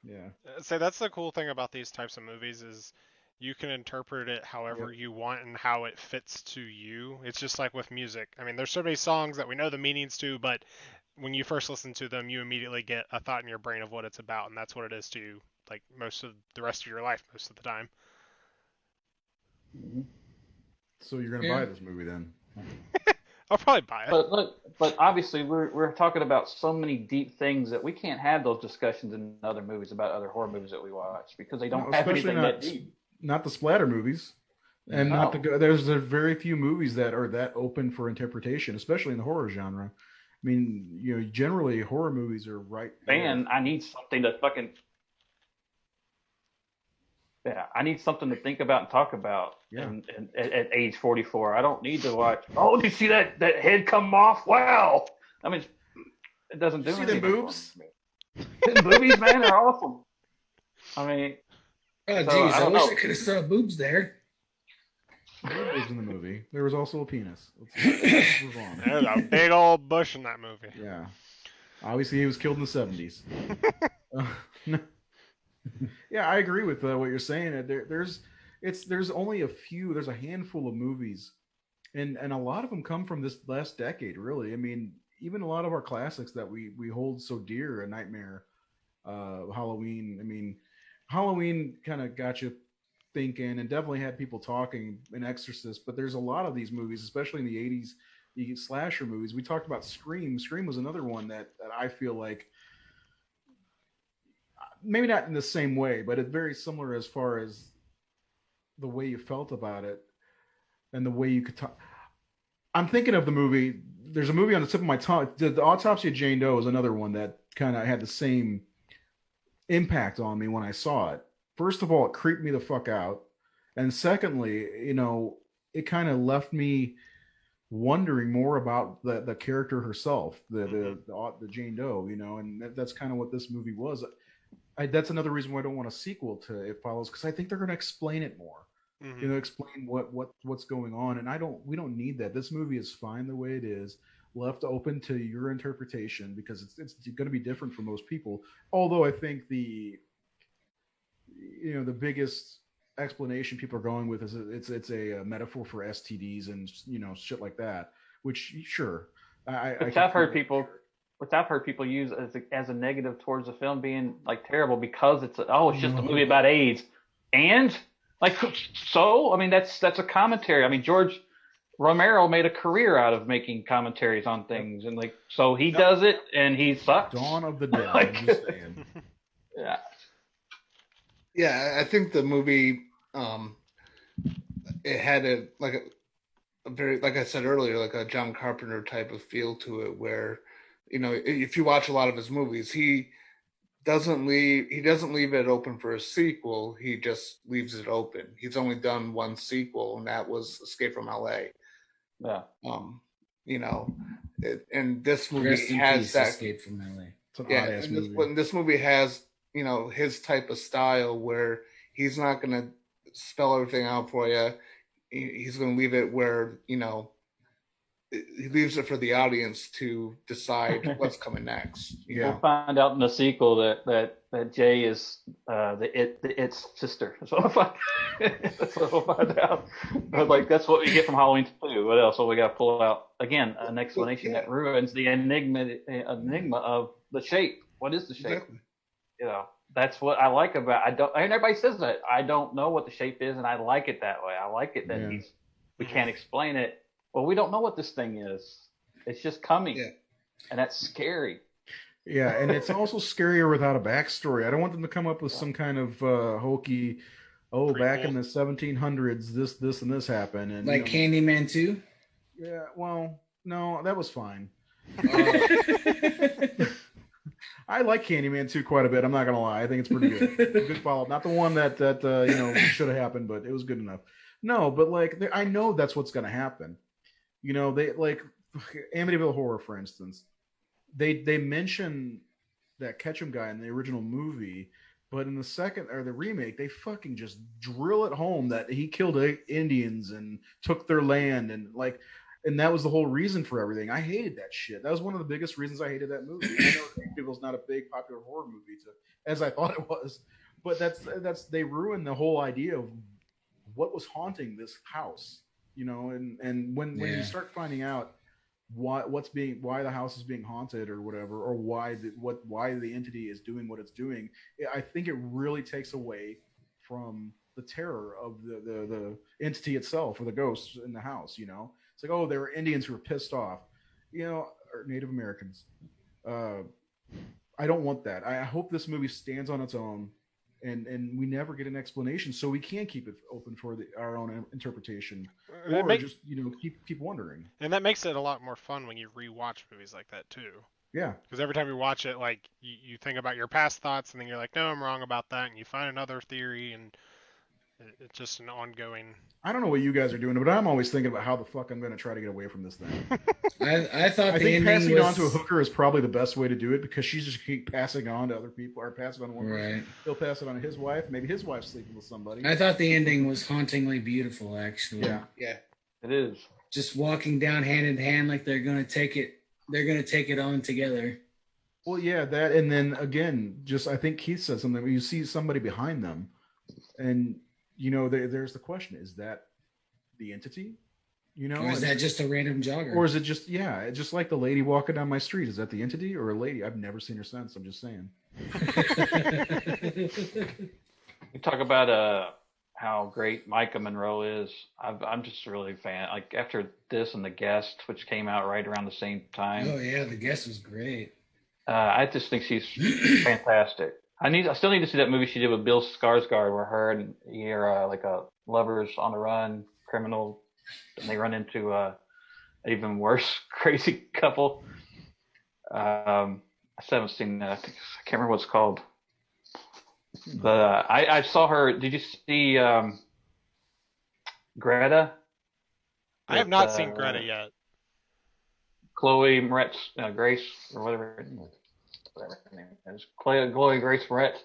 Yeah. So that's the cool thing about these types of movies is you can interpret it however you want and how it fits to you. It's just like with music. I mean, there's so many songs that we know the meanings to, but when you first listen to them, you immediately get a thought in your brain of what it's about, and that's what it is to you, like most of the rest of your life, most of the time. So you're gonna buy this movie then? I'll probably buy it. But obviously we're talking about so many deep things that we can't have those discussions in other movies about other horror movies that we watch because they don't have anything that deep. Not the splatter movies, and there's very few movies that are that open for interpretation, especially in the horror genre. I mean, generally horror movies are right. Man, I need something to fucking. Yeah, I need something to think about and talk about. Yeah. And at age 44, I don't need to watch. Oh, did you see that head come off? Wow. I mean, it doesn't do anything. See the boobs? The boobies, man, are awesome. I mean, oh geez, I wish I could have saw boobs there. There were boobs in the movie. There was also a penis. Let's move on. There's a big old bush in that movie. Yeah. Obviously, he was killed in the 70s. Yeah, I agree with what you're saying. There's only a few. There's a handful of movies, and a lot of them come from this last decade. Really, I mean, even a lot of our classics that we hold so dear, A Nightmare, Halloween. I mean, Halloween kind of got you thinking, and definitely had people talking. An Exorcist, but there's a lot of these movies, especially in the '80s, the slasher movies. We talked about Scream. Scream was another one that I feel like. Maybe not in the same way, but it's very similar as far as the way you felt about it and the way you could talk. I'm thinking of the movie. There's a movie on the tip of my tongue. The Autopsy of Jane Doe is another one that kind of had the same impact on me when I saw it. First of all, it creeped me the fuck out. And secondly, it kind of left me wondering more about the character herself, the Jane Doe, and that's kind of what this movie was. that's another reason why I don't want a sequel to It Follows, because I think they're going to explain it more. Mm-hmm. Explain what's going on, and we don't need that. This movie is fine the way it is, left open to your interpretation, because it's going to be different for most people. Although I think the biggest explanation people are going with is it's a metaphor for STDs and shit like that. Which sure, I Which can I've feel heard that. people, which I've heard people use as a negative towards the film being like terrible because it's just a movie about AIDS, and like so I mean that's a commentary. I mean George Romero made a career out of making commentaries on things, and like so he does it and he sucks. Dawn of the Dead. Like, I'm just saying. yeah. Yeah, I think the movie it had a very, like I said earlier, like a John Carpenter type of feel to it, where if you watch a lot of his movies, he doesn't leave it open for a sequel. He just leaves it open. He's only done one sequel, and that was Escape from LA. Yeah. And this movie Rest in has peace, that. Escape from LA. It's an Yeah, odd-ass and movie. this movie has his type of style where he's not going to spell everything out for you. He's going to leave it where he leaves it for the audience to decide what's coming next. Yeah. We'll find out in the sequel that Jay is its sister. That's what we'll find out. But like that's what we get from Halloween 2. What else? Well, we got to pull out again an explanation that ruins the enigma of the shape. What is the shape? Exactly. That's what I like about. And everybody says that. I don't know what the shape is, and I like it that way. I like it that we can't explain it. Well, we don't know what this thing is. It's just coming, and that's scary. Yeah, and it's also scarier without a backstory. I don't want them to come up with some kind of hokey, back in the 1700s, this, and this happened, and like Candyman 2. Yeah, well, no, that was fine. I like Candyman 2 quite a bit. I'm not gonna lie. I think it's pretty good. Good follow-up. Not the one that should have happened, but it was good enough. No, but like I know that's what's gonna happen. They like Amityville Horror, for instance. They mention that Ketchum guy in the original movie, but in the second or the remake, they fucking just drill it home that he killed Indians and took their land and that was the whole reason for everything. I hated that shit. That was one of the biggest reasons I hated that movie. I know Amityville's not a big popular horror movie as I thought it was, but that's they ruined the whole idea of what was haunting this house. And when you start finding out why the house is being haunted or whatever, or why the entity is doing what it's doing, I think it really takes away from the terror of the entity itself or the ghosts in the house. It's like, there were Indians who were pissed off, or Native Americans. I don't want that. I hope this movie stands on its own, and we never get an explanation, so we can keep it open for our own interpretation, or just keep wondering. And that makes it a lot more fun when you rewatch movies like that too. Yeah, because every time you watch it, like you think about your past thoughts, and then you're like, no, I'm wrong about that, and you find another theory, and it's just an ongoing. I don't know what you guys are doing, but I'm always thinking about how the fuck I'm going to try to get away from this thing. I think passing it on to a hooker is probably the best way to do it, because she's just keep passing on to other people, or passing on to one person. He'll pass it on to his wife. Maybe his wife's sleeping with somebody. I thought the ending was hauntingly beautiful, actually. Yeah, it is. Just walking down hand in hand like they're going to take it. They're going to take it on together. Well, yeah, that, and then again, just I think Keith said something. When you see somebody behind them, and there's the question: is that the entity? Or is that just a random jogger? Or is it just like the lady walking down my street? Is that the entity or a lady? I've never seen her since. I'm just saying. You talk about how great Micah Monroe is. I'm just really a fan. Like after this and The Guest, which came out right around the same time. Oh yeah, The Guest was great. I just think she's fantastic. I still need to see that movie she did with Bill Skarsgård, where her and he are like a lovers on the run criminal, and they run into an even worse crazy couple. I still haven't seen that. I can't remember what it's called. But I saw her. Did you see Greta? I have not seen Greta yet. Chloe Moretz, Grace, or whatever her name is. Chloe Grace Moretz.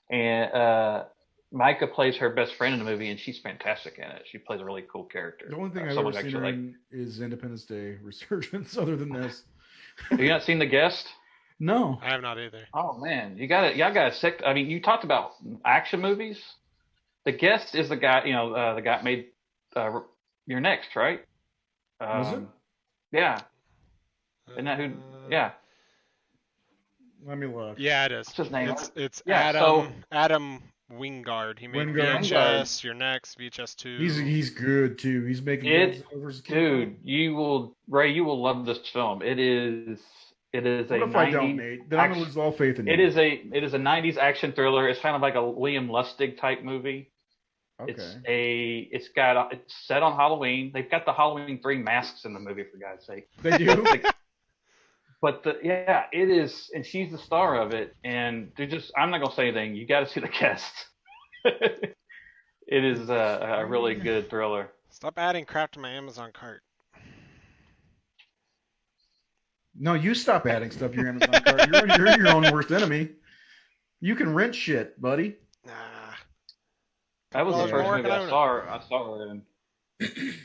and Micah plays her best friend in the movie, and she's fantastic in it. She plays a really cool character. The only thing I've Someone ever seen her actually in is Independence Day Resurgence. Other than this, Have you not seen The Guest? no. I have not either. Oh man, y'all got sick. I mean, you talked about action movies. The Guest is the guy, the guy that made You're Next, right? Was it? Yeah. Isn't that who? Yeah. Let me look. Yeah, it is. What's his name? It's Yeah, Adam Wingard. He made Wingard. VHS, Your Next, VHS 2. He's good too. He's making It, good dude, you will love this film. It is What a if I don't, 90s Nate? Then I'm gonna lose all faith in you. it is a 90s action thriller. It's kind of like a William Lustig type movie. Okay. It's set on Halloween. They've got the Halloween 3 masks in the movie, for God's sake. They do. But it is, and she's the star of it. And I'm not gonna say anything. You got to see The Guest. It is a really good thriller. Stop adding crap to my Amazon cart. No, you stop adding stuff to your Amazon cart. You're your own worst enemy. You can rent shit, buddy. Nah. That was Well, the first more movie can I saw her in. It's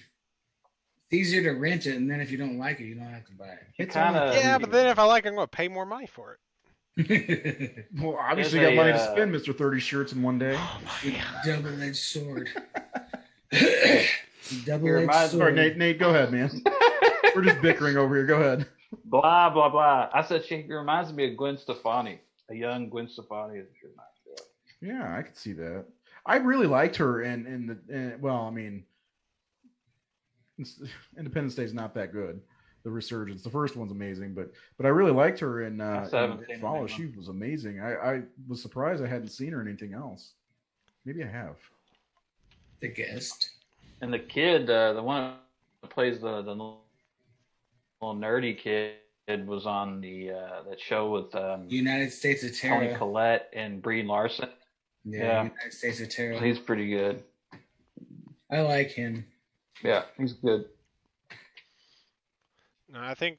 easier to rent it, and then if you don't like it, you don't have to buy it. It's Yeah, but then if I like it, I'm going to pay more money for it. Well, obviously, There's you got money to a, spend, Mr. 30 Shirts in one day. Oh my god. Double-edged sword. It's a double-edged reminds- Sorry, sword. Nate, go ahead, man. We're just bickering over here. Go ahead. Blah blah blah. I said she reminds me of Gwen Stefani, a young Gwen Stefani. She reminds me of. Yeah, I could see that. I really liked her Independence Day is not that good. The Resurgence, the first one's amazing, but I really liked her in Follow. She was amazing. I was surprised I hadn't seen her in anything else. Maybe I have. The Guest. And the kid, the one that plays the little nerdy kid, was on that show with United States of Toni Terror. Collette and Brie Larson. Yeah. United States of Terror. He's pretty good. I like him. Yeah, he's good. No, I think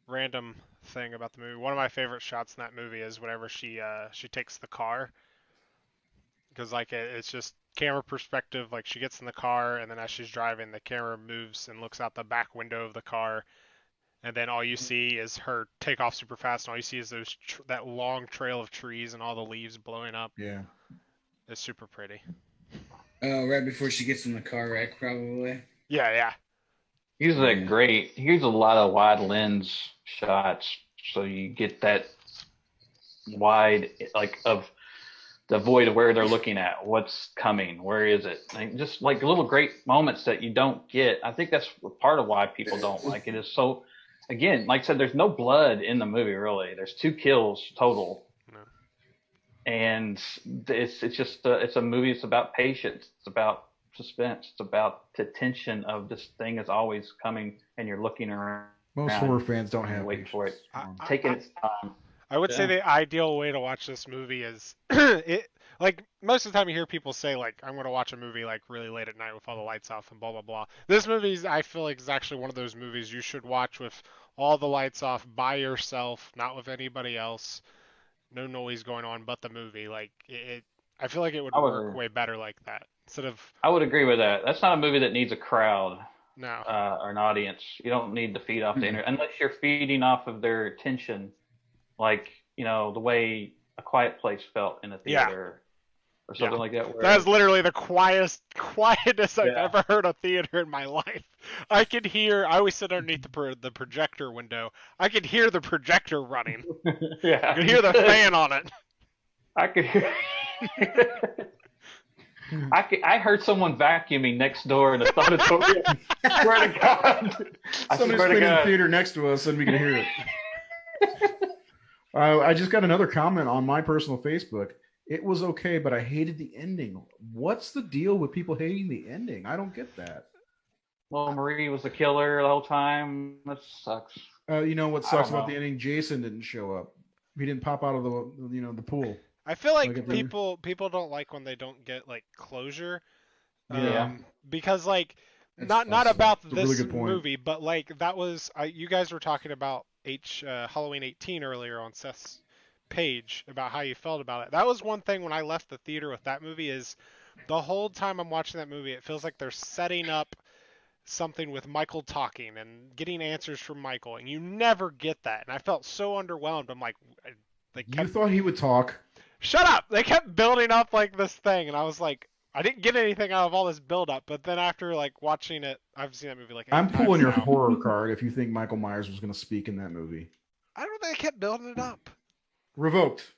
random thing about the movie. One of my favorite shots in that movie is whenever she takes the car, because like it's just camera perspective. Like she gets in the car, and then as she's driving, the camera moves and looks out the back window of the car, and then all you see is her take off super fast, and all you see is that long trail of trees and all the leaves blowing up. Yeah. It's super pretty. Oh, right before she gets in the car wreck, probably. Yeah. He's great. Here's a lot of wide lens shots, so you get that wide, like of the void of where they're looking at, what's coming, where is it? Like, just like little great moments that you don't get. I think that's part of why people don't like it. Is so, again, like I said, there's no blood in the movie really. There's 2 kills total. And it's just it's a movie. It's about patience. It's about suspense. It's about the tension of this thing is always coming, and you're looking around. Most horror fans don't have waiting for it. I- Taking its time. I would say the ideal way to watch this movie is it. Like most of the time, you hear people say like, "I'm going to watch a movie like really late at night with all the lights off and blah blah blah." This movie, I feel like, is actually one of those movies you should watch with all the lights off by yourself, not with anybody else. No noise going on but the movie. Like it I feel like it would work way better like that instead of. I would agree with that. That's not a movie that needs a crowd. No. Or an audience. You don't need to feed off the internet unless you're feeding off of their attention, like the way A Quiet Place felt in a theater or something like that. That is literally the quietest I've ever heard a theater in my life. I always sit underneath the projector window. I could hear the projector running. Yeah. I could hear the fan on it. I could hear. I heard someone vacuuming next door in the auditorium. I swear to God. Somebody's cleaning the theater next to us, and we can hear it. I just got another comment on my personal Facebook. It was okay, but I hated the ending. What's the deal with people hating the ending? I don't get that. Well, Marie was the killer the whole time. That sucks. You know what sucks about the ending? Jason didn't show up. He didn't pop out of the pool. I feel like people don't like when they don't get like closure. Because like not about this movie, but like that was you guys were talking about Halloween 18 earlier on Seth's page about how you felt about it. That was one thing when I left the theater with that movie is the whole time I'm watching that movie, it feels like they're setting up something with Michael talking and getting answers from Michael, and you never get that. And I felt so underwhelmed. I'm like, they You kept thought he would talk? shut up. They kept building up like this thing, and I was like, I didn't get anything out of all this build up. But then after like watching it, I've seen that movie like 8 I'm times pulling your now. horror card if you think Michael Myers was going to speak in that movie. I don't think they kept building it up. Revoked.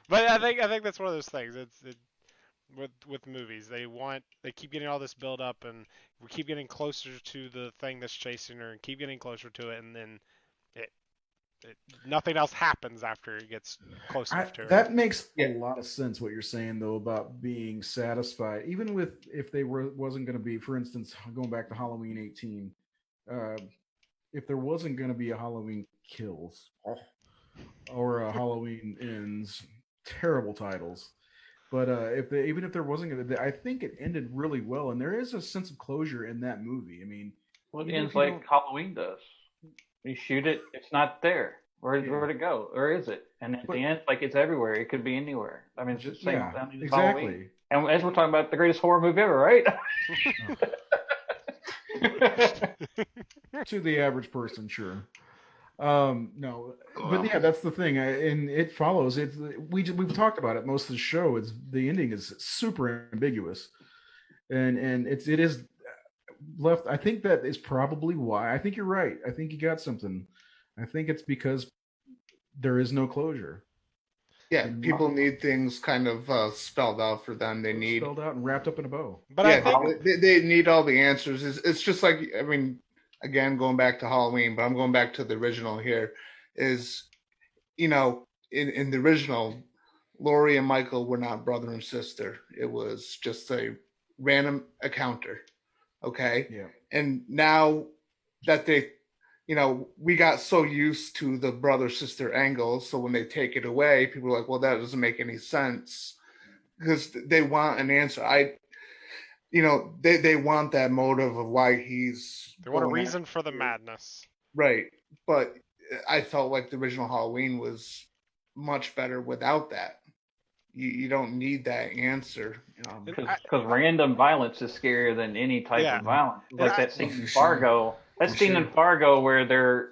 But I think that's one of those things. With movies, they keep getting all this build up, and we keep getting closer to the thing that's chasing her, and keep getting closer to it, and then it nothing else happens after it gets close enough to her. That makes a lot of sense what you're saying though about being satisfied, even with if they wasn't going to be, for instance, going back to Halloween 18, if there wasn't going to be a Halloween Kills or a Halloween Ends, terrible titles. But even if there wasn't going to, I think it ended really well, and there is a sense of closure in that movie. I mean, well, it ends like Halloween does. You shoot it, it's not there. Where'd it go? Where is it? And at the end, like it's everywhere. It could be anywhere. I mean, it's just same. Exactly. Halloween. And as we're talking about the greatest horror movie ever, right? To the average person, sure. No, but yeah, that's the thing, and it follows. We've talked about it most of the show. The ending is super ambiguous, and it is left. I think that is probably why. I think you're right. I think you got something. I think it's because there is no closure. Yeah, people need things kind of spelled out for them. They need spelled out and wrapped up in a bow. But I think they need all the answers. It's just like, I mean, again, going back to Halloween, but I'm going back to the original here. Is, you know, in the original, Laurie and Michael were not brother and sister. It was just a random encounter. Okay. Yeah. And now that they, you know, we got so used to the brother sister angle, so when they take it away, people are like, well, that doesn't make any sense, because they want an answer. They want that motive of why they want a reason for the madness, right? But I felt like the original Halloween was much better without that. You don't need that answer. Because random violence is scarier than any type of violence. Like that scene in Fargo. That scene in Fargo where they're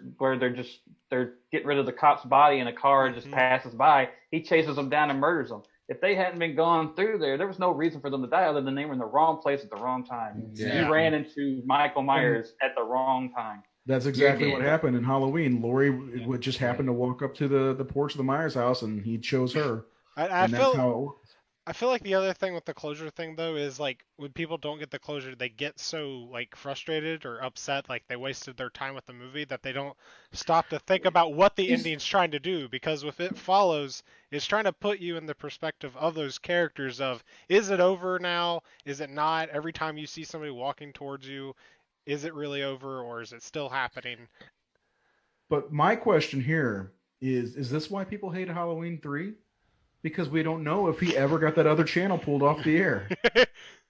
getting rid of the cop's body and a car just passes by. He chases them down and murders them. If they hadn't been gone through there was no reason for them to die other than they were in the wrong place at the wrong time. Yeah. You ran into Michael Myers at the wrong time. That's exactly what happened in Halloween. Laurie would just happen to walk up to the porch of the Myers house, and he chose her. That's how it works. I feel like the other thing with the closure thing though is like when people don't get the closure, they get so like frustrated or upset, like they wasted their time with the movie, that they don't stop to think about what the ending's trying to do. Because if It Follows, it's trying to put you in the perspective of those characters of, is it over now? Is it not? Every time you see somebody walking towards you, is it really over or is it still happening? But my question here is this why people hate Halloween 3? Because we don't know if he ever got that other channel pulled off the air.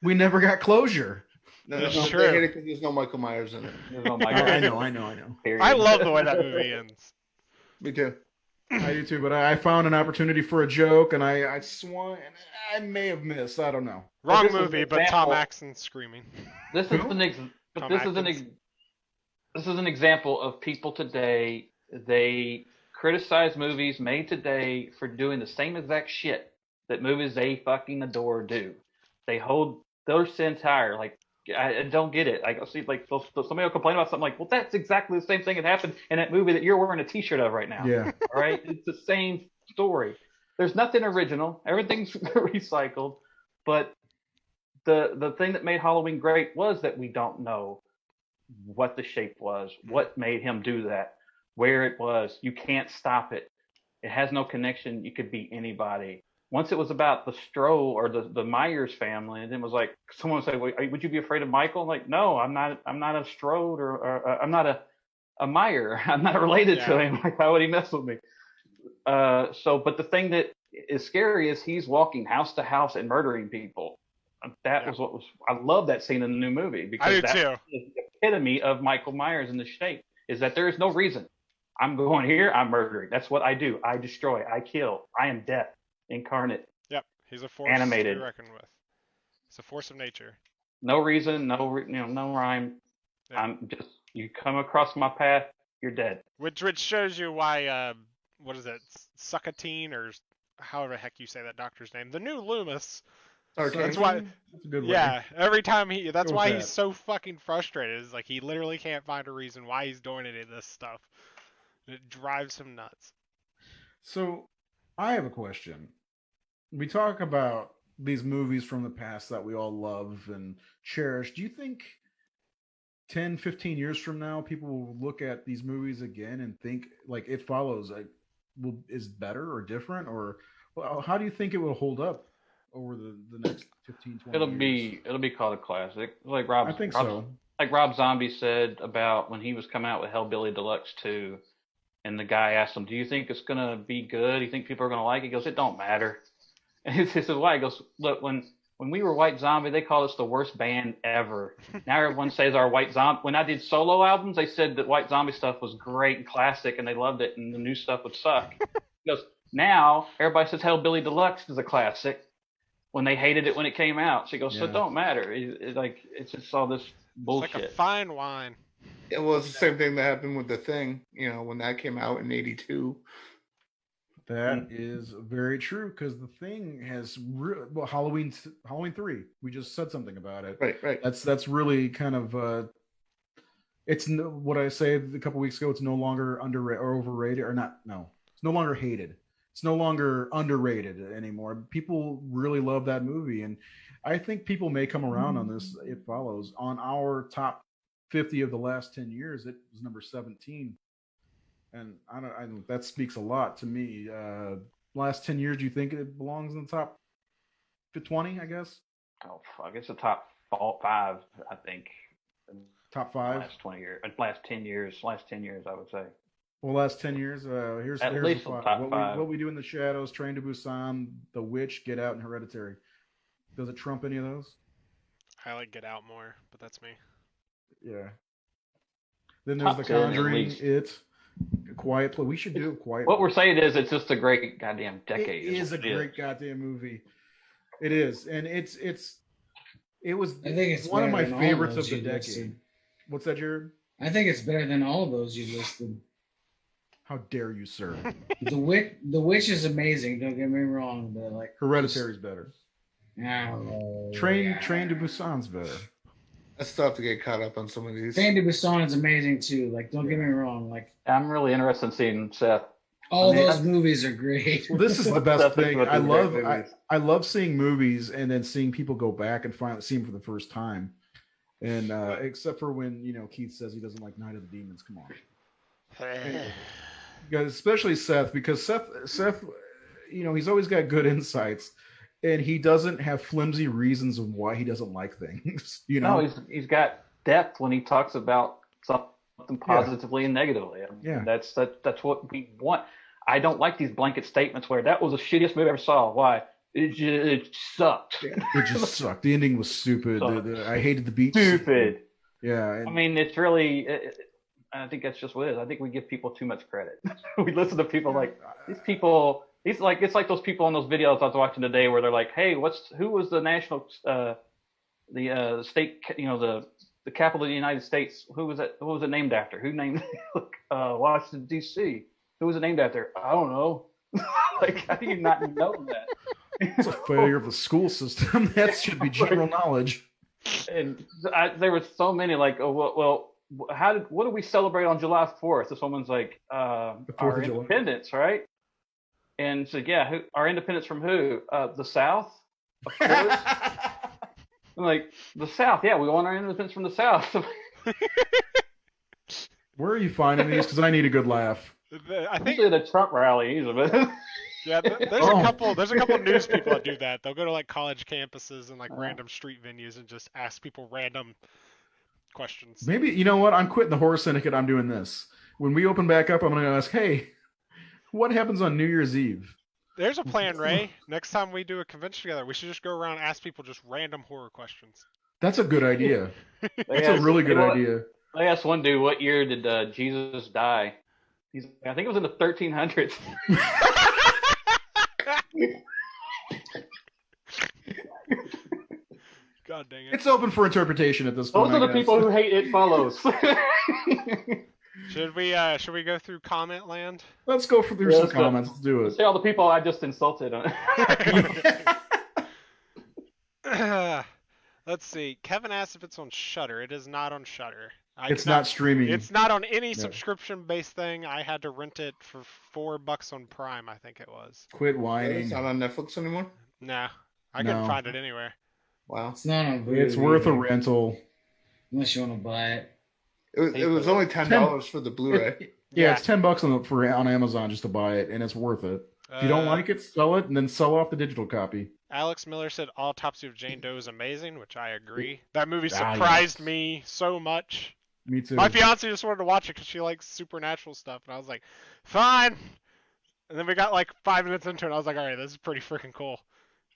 We never got closure. No, they hate it because there's no Michael Myers in it. There's no Michael. I know. I love the way that movie ends. Me too. I do too, but I found an opportunity for a joke, and I swung, and I may have missed. I don't know. Wrong movie, but Tom Axon screaming. This is an example of people today. They criticize movies made today for doing the same exact shit that movies they fucking adore do. They hold their sins higher. Like, I don't get it. I see, like, somebody will complain about something like, well, that's exactly the same thing that happened in that movie that you're wearing a T-shirt of right now. Yeah. All right? It's the same story. There's nothing original. Everything's recycled. But the thing that made Halloween great was that we don't know what the shape was, what made him do that, where it was. You can't stop it. It has no connection. You could be anybody. Once it was about the Stroh or the Myers family, and it was like someone would say, well, would you be afraid of Michael? I'm like, no, I'm not a Strode or I'm not a Meyer. I'm not related to him. Like, why would he mess with me? But the thing that is scary is he's walking house to house and murdering people. That was what was. I love that scene in the new movie because that's the epitome of Michael Myers in the shape. Is that there is no reason. I'm going here. I'm murdering. That's what I do. I destroy. I kill. I am death incarnate. Yep, he's a force to be Animated. reckoned with. It's a force of nature. No reason. No rhyme. Yep. I'm just. You come across my path, you're dead. Which shows you why. What is it? Sucatine or however the heck you say that doctor's name. The new Loomis. That's why. That's a good Yeah, way. every time he. That's Go why with he's that. so fucking frustrated. Is like he literally can't find a reason why he's doing any of this stuff. It drives him nuts. So, I have a question. We talk about these movies from the past that we all love and cherish. Do you think 10, 15 years from now, people will look at these movies again and think like It Follows is better or different? Or well, how do you think it will hold up over the next 15, 20 years? It'll be called a classic. Like I think so. Like Rob Zombie said about when he was coming out with Hellbilly Deluxe 2, and the guy asked him, "Do you think it's gonna be good? Do you think people are gonna like it?" He goes, "It don't matter." And he says, "Why?" He goes, "Look, when we were White Zombie, they called us the worst band ever. Now everyone says our White Zombie. When I did solo albums, they said that White Zombie stuff was great and classic, and they loved it, and the new stuff would suck." He goes, "Now everybody says Hellbilly Deluxe is a classic when they hated it when it came out." So he goes, "So it don't matter. It's just all this bullshit." It's like a fine wine. It was the same thing that happened with The Thing, when that came out in '82. That is very true because The Thing has Halloween 3. We just said something about it. Right. That's really kind of it's what I said a couple weeks ago. It's no longer underrated or overrated or not. No, it's no longer hated. It's no longer underrated anymore. People really love that movie, and I think people may come around on this. It Follows on our top 50 of the last 10 years. It was number 17. And I don't. That speaks a lot to me. Last 10 years, do you think it belongs in the top 20? I guess. Oh fuck! It's a top 5, I think. Top 5. Last 20 years, last 10 years, I would say. Well, last 10 years. Here's At least the top 5. 5. What we do in the shadows, Train to Busan, The Witch, Get Out, and Hereditary. Does it trump any of those? I like Get Out more, but that's me. Yeah. Then there's The Conjuring, It. A Quiet Place. We should do a Quiet. What we're saying is, it's just a great goddamn decade. It is a great goddamn movie. It is, and it was. I think it's one of my favorites of the decade. Listed. What's that, Jared? I think it's better than all of those you listed. How dare you, sir? The Witch is amazing. Don't get me wrong, but like Hereditary's better. No. Train to Busan's better. It's tough to get caught up on some of these. Train to Busan is amazing too. Like, don't get me wrong. Like, I'm really interested in seeing Seth. All those movies are great. Well, this is the best thing. I love seeing movies and then seeing people go back and finally see them for the first time. And except for when Keith says he doesn't like Night of the Demons. Come on, guys, especially Seth, because Seth, he's always got good insights, and he doesn't have flimsy reasons of why he doesn't like things. No, he's got depth when he talks about something positively and negatively. Yeah, that's what we want. I don't like these blanket statements where that was the shittiest movie I ever saw. Why? It sucked. It just sucked. The ending was stupid. I hated the beach. Stupid. Yeah. I mean, it's really. I think that's just what it is. I think we give people too much credit. We listen to people like these people. It's like those people on those videos I was watching today where they're like, "Hey, who was the national, the state, the capital of the United States? Who was it? Who was it named after? Who named Washington D.C.? Who was it named after? I don't know. Like, how do you not know that? It's a failure of the school system. That should be general knowledge." And there were so many like, what do we celebrate on July 4th? This woman's like, our independence, right? And so, yeah, our independence from who? The South, of course. I'm like, the South, yeah, we want our independence from the South. Where are you finding these? Because I need a good laugh. I think usually the Trump rallies. Yeah, there's a couple news people that do that. They'll go to like college campuses and like random street venues and just ask people random questions. Maybe, you know what? I'm quitting the horror syndicate. I'm doing this. When we open back up, I'm going to ask, hey, what happens on New Year's Eve? There's a plan, Ray. Next time we do a convention together, we should just go around and ask people just random horror questions. That's a good idea. That's a really good idea. I asked one dude, what year did Jesus die? I think it was in the 1300s. God dang it. It's open for interpretation at this point. Those are the people who hate It Follows. Should we go through comment land? Let's go through some comments. Let's do Let's it. see all the people I just insulted. Let's see. Kevin asked if it's on Shudder. It is not on Shudder. It's not streaming. It's not on any subscription-based thing. I had to rent it for $4 on Prime, I think it was. Quit whining. It's not on Netflix anymore? No. I couldn't find it anywhere. Wow. It's not on Vudu. It's worth a rental. Unless you want to buy it. It was only $10 for the Blu-ray. Yeah, it's $10 on Amazon just to buy it, and it's worth it. If you don't like it, sell it, and then sell off the digital copy. Alex Miller said Autopsy of Jane Doe is amazing, which I agree. That movie surprised me so much. Me too. My fiance just wanted to watch it because she likes supernatural stuff, and I was like, fine. And then we got like 5 minutes into it, and I was like, all right, this is pretty freaking cool.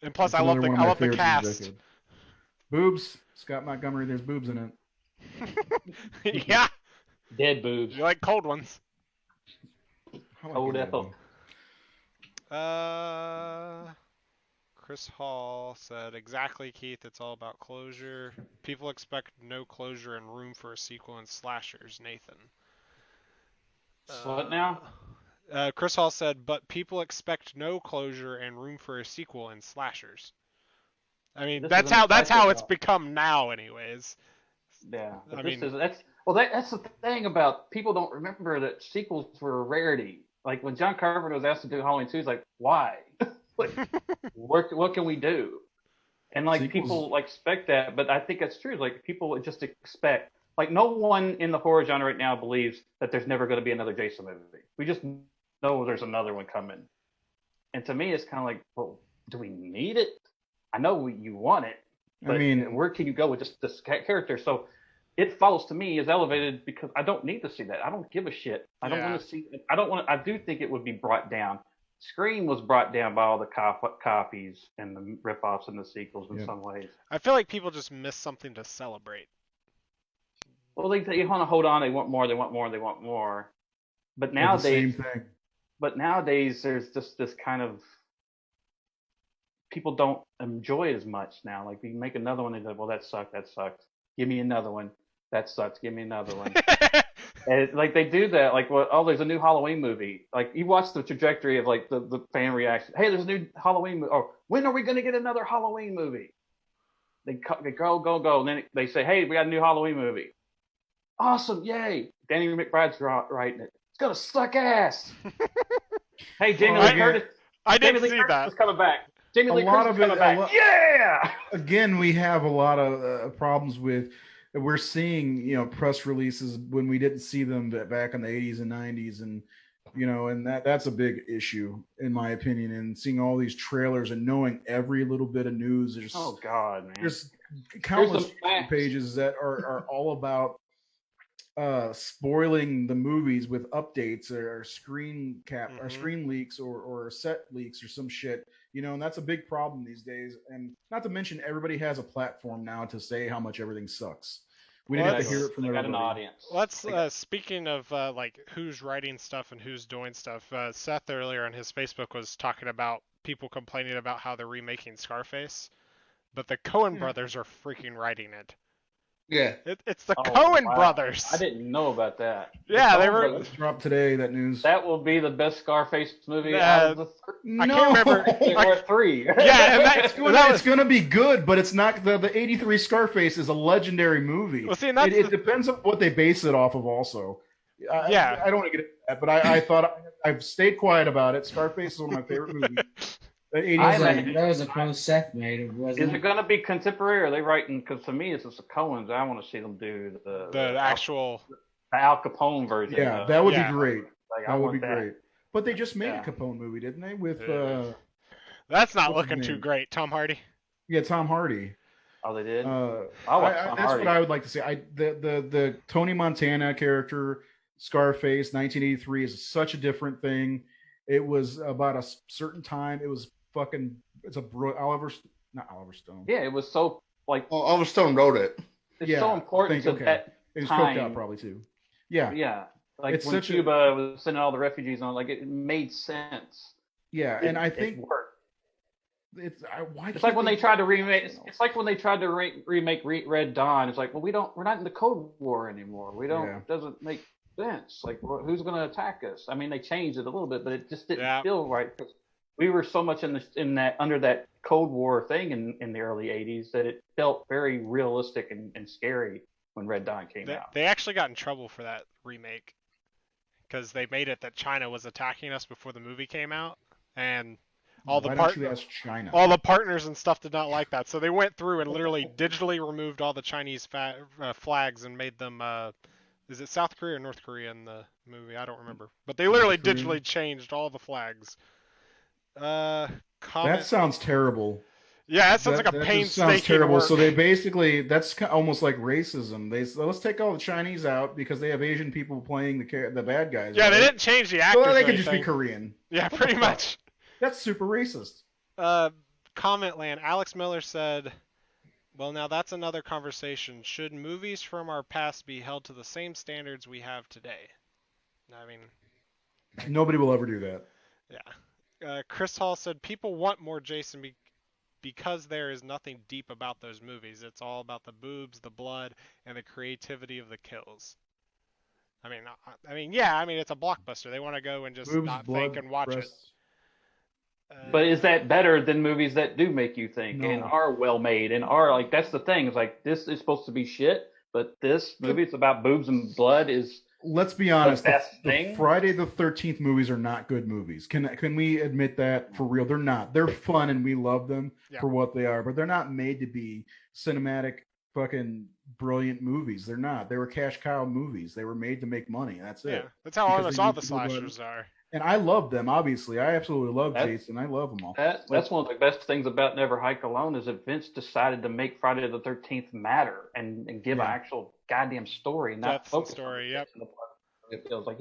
And plus, I love the cast. Boobs. Scott Montgomery, there's boobs in it. Yeah. Dead boobs. You like cold ones. Cold Ethel. Chris Hall said, exactly, Keith. It's all about closure. People expect no closure and room for a sequel in slashers. Nathan. What now? Chris Hall said, but people expect no closure and room for a sequel in slashers. I mean, that's how it's become now, anyways. Yeah. I mean, that's the thing about people don't remember that sequels were a rarity. Like when John Carpenter was asked to do Halloween 2, he's like, why? Like, what can we do? And like sequels. People like expect that, but I think that's true. Like people just expect. Like no one in the horror genre right now believes that there's never going to be another Jason movie. We just know there's another one coming. And to me, it's kind of like, well, do we need it? I know you want it, but I mean, where can you go with just this character? So It Follows to me is elevated because I don't need to see that. I don't give a shit. I don't want to see. I do think it would be brought down. Scream was brought down by all the copies and the ripoffs and the sequels in some ways. I feel like people just miss something to celebrate. Well, they want to hold on. They want more. They want more. They want more. But nowadays, same thing. But nowadays, there's just this kind of people don't enjoy it as much now. Like you make another one, and they're like, well, that sucked. That sucked. Give me another one. That sucks. Give me another one. And like they do that. Like, well, oh, there's a new Halloween movie. Like you watch the trajectory of like the fan reaction. Hey, there's a new Halloween movie. Or when are we going to get another Halloween movie? They go, and then they say, hey, we got a new Halloween movie. Awesome, yay! Danny McBride's writing it. It's gonna suck ass. Hey, Jamie Lee Curtis. I didn't see that. Is coming back. Jamie Lee Curtis is coming back. Yeah. Again, we have a lot of problems with. We're seeing, press releases when we didn't see them back in the 80s and 90s, and and that's a big issue in my opinion. And seeing all these trailers and knowing every little bit of news. There's oh God, man. There's countless pages that are all about spoiling the movies with updates or screen cap or screen leaks or set leaks or some shit, and that's a big problem these days. And not to mention everybody has a platform now to say how much everything sucks. We didn't have to hear it from everybody. An audience. Let's speaking of like who's writing stuff and who's doing stuff. Seth earlier on his Facebook was talking about people complaining about how they're remaking Scarface, but the Coen brothers are freaking writing it. Yeah, it's the Coen brothers. I didn't know about that. Yeah, they were dropped today. That news. That will be the best Scarface movie out of the no. I can't remember. There were 3. Yeah, and it's going to be good, but it's not. The '83 Scarface is a legendary movie. Well, see, it depends on what they base it off of. Also, I don't want to get into that, but I thought I've stayed quiet about it. Scarface is one of my favorite movies. That was a post Seth made. Is it going to be contemporary? Or are they writing? Because to me, it's just the Coens. I want to see them do the actual Al Capone version. Yeah, that would be great. Like, that would be great. But they just made a Capone movie, didn't they? With that's not looking too great. Tom Hardy. Yeah, Tom Hardy. Oh, they did. That's what I would like to say. The Tony Montana character, Scarface, 1983 is such a different thing. It was about a certain time. It was it's Oliver Stone. Yeah, it was so like. Well, Oliver Stone wrote it. It's so important to that it was time. cooked out probably too. Yeah. Yeah. Like when Cuba was sending all the refugees on, like it made sense. Yeah, and I think it worked. It's like when they tried to remake. It's like when they tried to remake Red Dawn. It's like, well, we're not in the Cold War anymore. We don't. Yeah. It doesn't make sense. Like, who's going to attack us? I mean, they changed it a little bit, but it just didn't feel right because we were so much in that under that Cold War thing in the early '80s that it felt very realistic and scary when Red Dawn came out. They actually got in trouble for that remake because they made it that China was attacking us before the movie came out, and all the partners and stuff did not like that. So they went through and literally digitally removed all the Chinese flags and made them. Is it South Korea or North Korea in the movie? I don't remember. But they literally digitally changed all the flags. That sounds terrible. Yeah, that sounds like a painstaking sounds terrible. Work. So they basically, that's almost like racism. Let's take all the Chinese out because they have Asian people playing the bad guys. Yeah, right? They didn't change the actors. So they could just be Korean. Yeah, pretty much. That's super racist. Comment land. Alex Miller said, well, now that's another conversation. Should movies from our past be held to the same standards we have today? I mean, nobody will ever do that. Yeah. Chris Hall said, people want more Jason because there is nothing deep about those movies. It's all about the boobs, the blood, and the creativity of the kills. I mean, yeah, it's a blockbuster. They want to go and just boobs, not blood, think and watch breasts. it. But is that better than movies that do make you think and are well made and are like, that's the thing. It's like, this is supposed to be shit, but this movie, it's about boobs and blood is. Let's be honest. The Friday the 13th movies are not good movies. Can we admit that for real? They're not. They're fun and we love them for what they are, but they're not made to be cinematic, fucking brilliant movies. They're not. They were cash cow movies. They were made to make money. That's it. Yeah, that's how almost all the slashers are. And I love them, obviously. I absolutely love Jason. I love them all. That's one of the best things about Never Hike Alone is that Vince decided to make Friday the 13th matter and give an actual goddamn story, not focus story. Yep. It feels like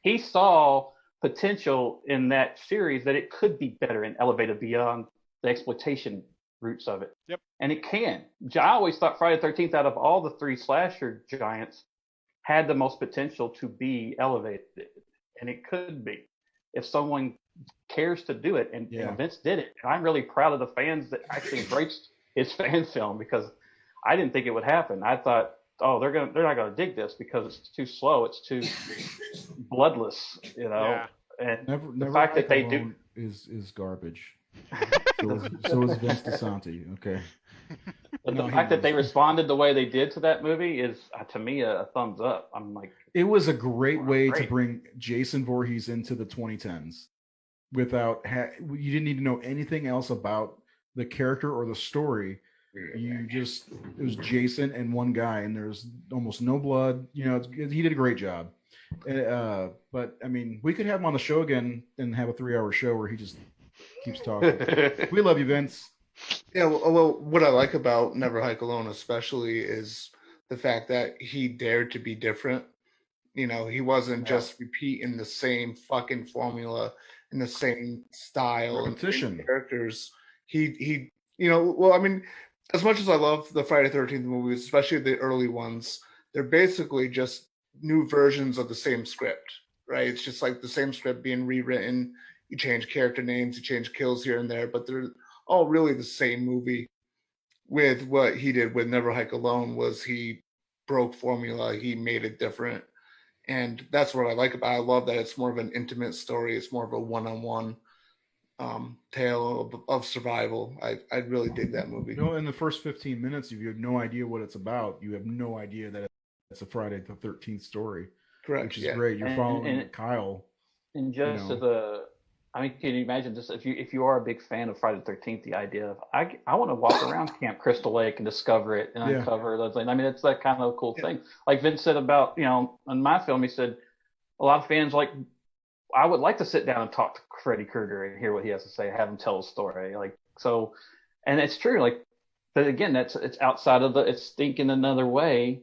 he saw potential in that series that it could be better and elevated beyond the exploitation roots of it. Yep. And it can. I always thought Friday the 13th, out of all the three slasher giants, had the most potential to be elevated. And it could be if someone cares to do it. And Vince did it. And I'm really proud of the fans that actually embraced his fan film because I didn't think it would happen. I thought, they're not gonna dig this because it's too slow, it's too bloodless, Yeah. And the fact that they do is garbage. So is Vince DeSanti. Okay. But the fact that they responded the way they did to that movie is, to me, a thumbs up. I'm like, it was a great way to bring Jason Voorhees into the 2010s without you didn't need to know anything else about the character or the story. It was Jason and one guy, and there's almost no blood. He did a great job. But I mean, we could have him on the show again and have a 3-hour show where he just keeps talking. We love you, Vince. Yeah, well, what I like about Never Hike Alone especially is the fact that he dared to be different. He wasn't just repeating the same fucking formula in the same style and characters. He as much as I love the Friday the 13th movies, especially the early ones, they're basically just new versions of the same script, right? It's just like the same script being rewritten. You change character names, you change kills here and there, but they're all really the same movie. With what he did with Never Hike Alone was he broke formula, he made it different. And that's what I like about it. I love that it's more of an intimate story. It's more of a one-on-one tale of survival. I really dig that movie. In the first 15 minutes, if you have no idea what it's about, you have no idea that it's a Friday the 13th story. Correct. Which is great. You're following Kyle. And just can you imagine this? If you are a big fan of Friday the 13th, the idea of I want to walk around Camp Crystal Lake and discover it and uncover those things. I mean, it's that kind of cool thing. Like Vince said about, in my film, he said a lot of fans I would like to sit down and talk to Freddy Krueger and hear what he has to say, have him tell a story. And it's true. But again, it's outside of it's thinking another way,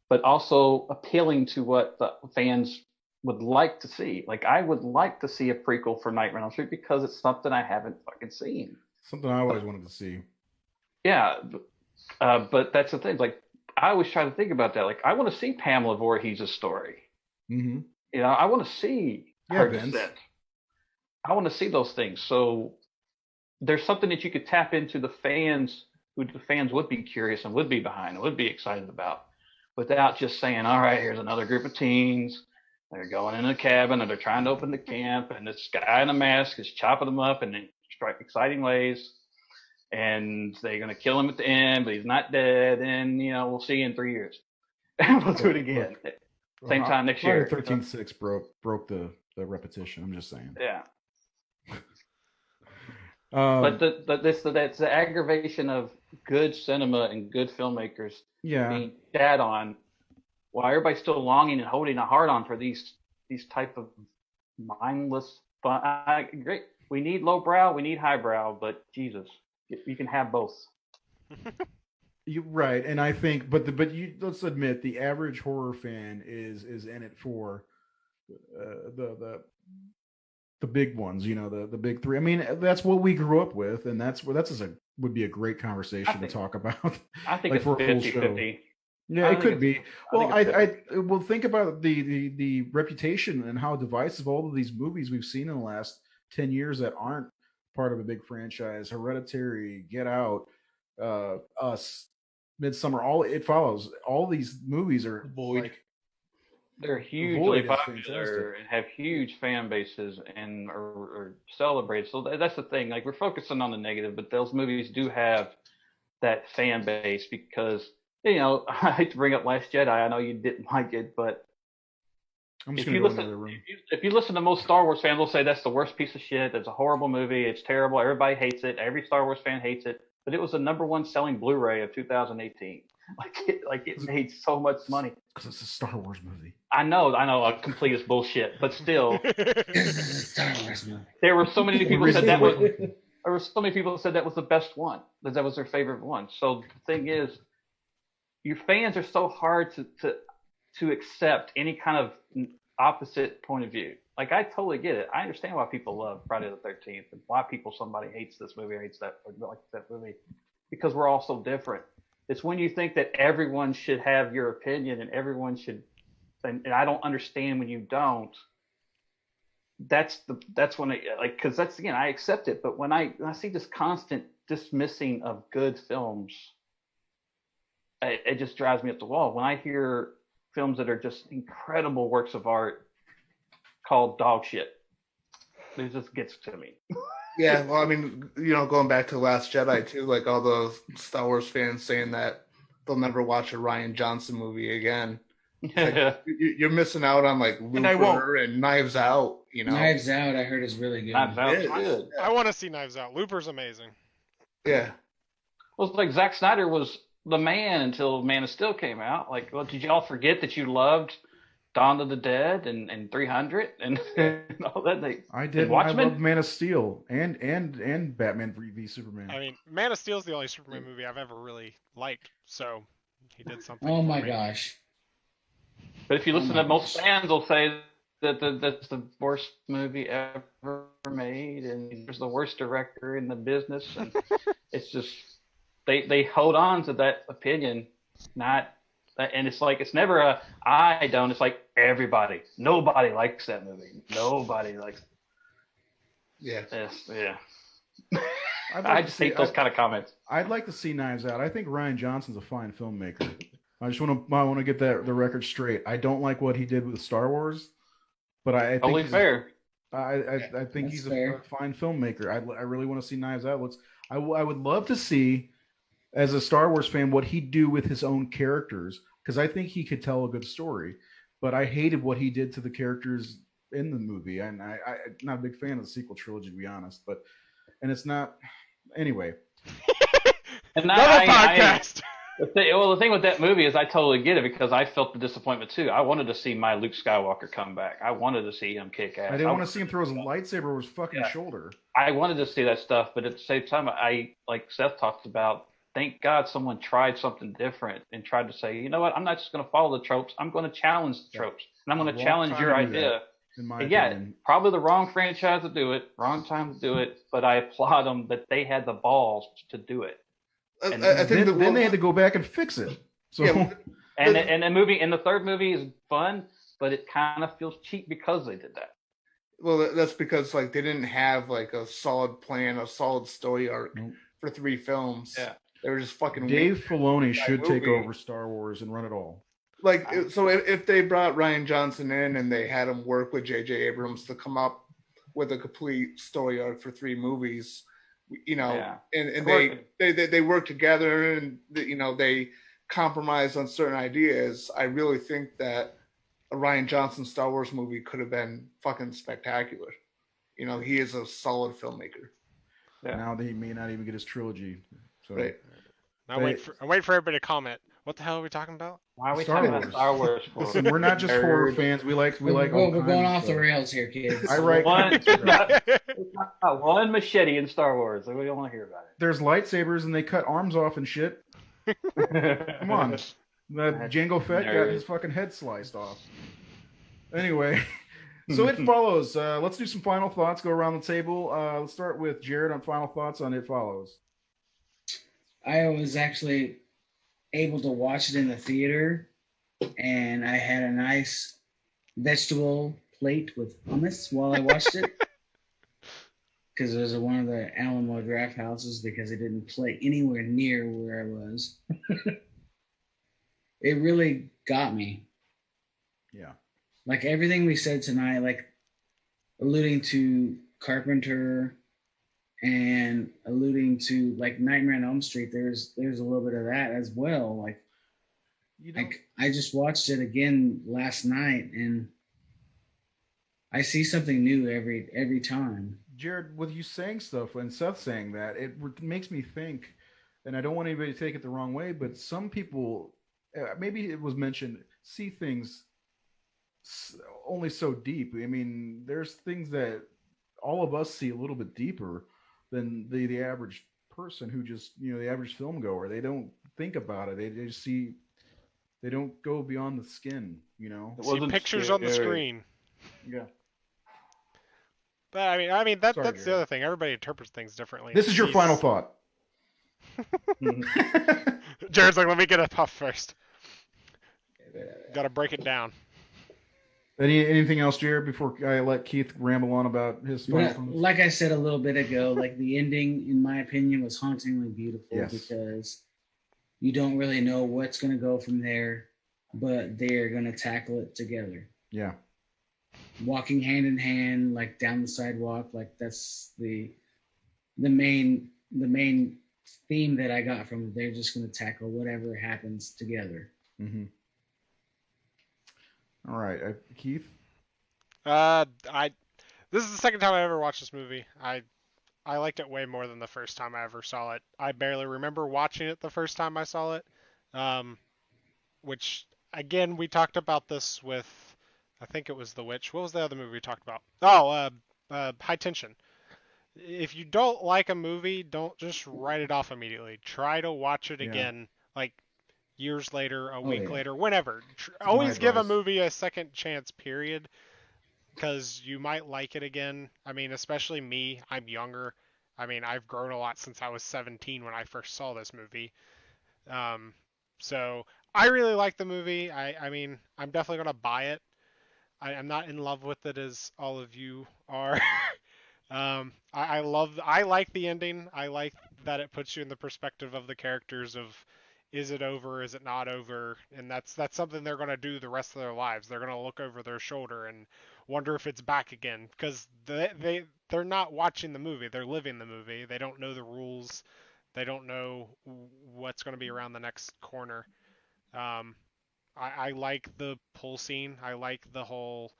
but also appealing to what the fans would like to see. I would like to see a prequel for Nightmare on Elm Street because it's something I haven't fucking seen. Something I always wanted to see. Yeah, but that's the thing. I always try to think about that. I want to see Pamela Voorhees' story. Mm-hmm. You know, I want to see her descent. I want to see those things. So there's something that you could tap into the fans, who the fans would be curious and would be behind and would be excited about, without just saying, all right, here's another group of teens. They're going in a cabin and they're trying to open the camp, and this guy in a mask is chopping them up in exciting ways. And they're going to kill him at the end, but he's not dead. And, you know, we'll see you in 3 years. And we'll do it again. Same time next year. 13:6 broke the repetition. I'm just saying. Yeah. But that's the aggravation of good cinema and good filmmakers being shat on, while everybody's still longing and holding a heart on for these type of mindless fun. Great. We need lowbrow, we need highbrow, but Jesus, you can have both. You're right, and I think, but let's admit, the average horror fan is in it for the big ones, you know, the big three. I mean, that's what we grew up with, and would be a great conversation to talk about. I think it's 50-50. Yeah, it could be. Well, well, think about the reputation and how divisive all of these movies we've seen in the last 10 years that aren't part of a big franchise. Hereditary, Get Out, Us, Midsummer, all It Follows. All these movies are they're hugely popular and have huge fan bases and are celebrated. So that's the thing. Like, we're focusing on the negative, but those movies do have that fan base because, you know, I hate to bring up Last Jedi. I know you didn't like it, but if you listen to most Star Wars fans, they'll say that's the worst piece of shit. It's a horrible movie. It's terrible. Everybody hates it. Every Star Wars fan hates it. But it was the #1 selling Blu-ray of 2018. It made so much money. Because it's a Star Wars movie. I know, a complete is bullshit, but still. This is a Star Wars movie. There were so many people who said that was. There were so many people who said that was the best one. That was their favorite one. So the thing is, your fans are so hard to accept any kind of opposite point of view. Like, I totally get it. I understand why people love Friday the 13th and why somebody hates this movie or hates that or likes that movie, because we're all so different. It's when you think that everyone should have your opinion and everyone should, and I don't understand when you don't. That's when because that's, again, I accept it, but when I see this constant dismissing of good films, it just drives me up the wall. When I hear films that are just incredible works of art called dog shit, it just gets to me. Yeah, well, I mean, you know, going back to Last Jedi too, like all those Star Wars fans saying that they'll never watch a Rian Johnson movie again. Like, you're missing out on like Looper and Knives Out. You know, Knives Out, I heard, is really good. Knives Out's good. I want to see Knives Out. Looper's amazing. Yeah. Well, it's like Zack Snyder was the man until Man of Steel came out. Like, well, did y'all forget that you loved Dawn of the Dead and 300 and all that? I did. I loved Man of Steel and Batman v Superman. I mean, Man of Steel is the only Superman movie I've ever really liked, so he did something. Oh my gosh! But if you listen to most fans, will say that that's the worst movie ever made, and he's the worst director in the business, and it's just they hold on to that opinion, not. And it's like, it's never I don't. It's like everybody. Nobody likes that movie. Nobody likes it. Yeah. Yes, yeah. I just hate those kind of comments. I'd like to see Knives Out. I think Rian Johnson's a fine filmmaker. I want to get the record straight. I don't like what he did with Star Wars, but I think totally fair. I think he's a fine filmmaker. I really want to see Knives Out. I would love to see, as a Star Wars fan, what he'd do with his own characters, because I think he could tell a good story. But I hated what he did to the characters in the movie, and I'm not a big fan of the sequel trilogy, to be honest. And it's not anyway. And another podcast. The thing with that movie is I totally get it, because I felt the disappointment too. I wanted to see my Luke Skywalker come back. I wanted to see him kick ass. I didn't want to see him throw his lightsaber over his fucking shoulder. I wanted to see that stuff, but at the same time, like Seth talks about, thank God someone tried something different and tried to say, you know what, I'm not just going to follow the tropes. I'm going to challenge the tropes. And I'm going to challenge your idea. In my opinion. Probably the wrong franchise to do it, wrong time to do it, but I applaud them that they had the balls to do it. And I think then they had to go back and fix it. So and the movie, and the third movie is fun, but it kind of feels cheap because they did that. Well, that's because like they didn't have like a solid plan, a solid story arc for 3 films. Yeah. They were just fucking. Dave Filoni should take movie. over Star Wars and run it all. Like, so if they brought Rian Johnson in and they had him work with J.J. Abrams to come up with a complete story arc for 3 movies, you know, and they work together and you know they compromise on certain ideas, I really think that a Rian Johnson Star Wars movie could have been fucking spectacular. You know, he is a solid filmmaker. Yeah. Now that he may not even get his trilogy. So. Right. I'm waiting for everybody to comment. What the hell are we talking about? Why are we talking about Star Wars? Listen, we're not just horror fans. We like. We're going off the rails here, kids. I write one machete in Star Wars. We don't want to hear about it. There's lightsabers and they cut arms off and shit. Come on, Jango Fett got his fucking head sliced off. Anyway, so It Follows. Let's do some final thoughts. Go around the table. Let's start with Jared on final thoughts on It Follows. I was actually able to watch it in the theater, and I had a nice vegetable plate with hummus while I watched it, because it was one of the Alamo Draft Houses, because it didn't play anywhere near where I was. It really got me. Yeah. Like everything we said tonight, like alluding to Carpenter and alluding to like Nightmare on Elm Street, there's a little bit of that as well. Like, I just watched it again last night, and I see something new every time. Jared, with you saying stuff and Seth saying that, it makes me think, and I don't want anybody to take it the wrong way, but some people, maybe it was mentioned, see things only so deep. I mean, there's things that all of us see a little bit deeper than the average person who just, the average film goer. They don't think about it. They just see, they don't go beyond the skin, See pictures on the screen. Yeah. But I mean that's Jared. The other thing. Everybody interprets things differently. This is your final thought. Jared's like, let me get a puff first. Got to break it down. Anything else, Jared, before I let Keith ramble on about his final thoughts? Like I said a little bit ago, like the ending, in my opinion, was hauntingly beautiful. Yes. Because you don't really know what's going to go from there, but they're going to tackle it together. Yeah. Walking hand in hand, like down the sidewalk, like that's the main theme that I got from it. They're just going to tackle whatever happens together. Mm-hmm. All right, Keith. This is the second time I ever watched this movie. I liked it way more than the first time I ever saw it. I barely remember watching it the first time I saw it. Which again, we talked about this with, I think it was The Witch. What was the other movie we talked about? Oh, High Tension. If you don't like a movie, don't just write it off immediately. Try to watch it again, like years later, a week later, whenever. Always give a movie a second chance, period, because you might like it again. I mean, especially me. I'm younger. I mean, I've grown a lot since I was 17 when I first saw this movie. So I really like the movie. I mean, I'm definitely going to buy it. I'm not in love with it as all of you are. I like the ending. I like that it puts you in the perspective of the characters of, is it over? Is it not over? And that's something they're going to do the rest of their lives. They're going to look over their shoulder and wonder if it's back again, because they're not watching the movie. They're living the movie. They don't know the rules. They don't know what's going to be around the next corner. I like the pull scene. I like the whole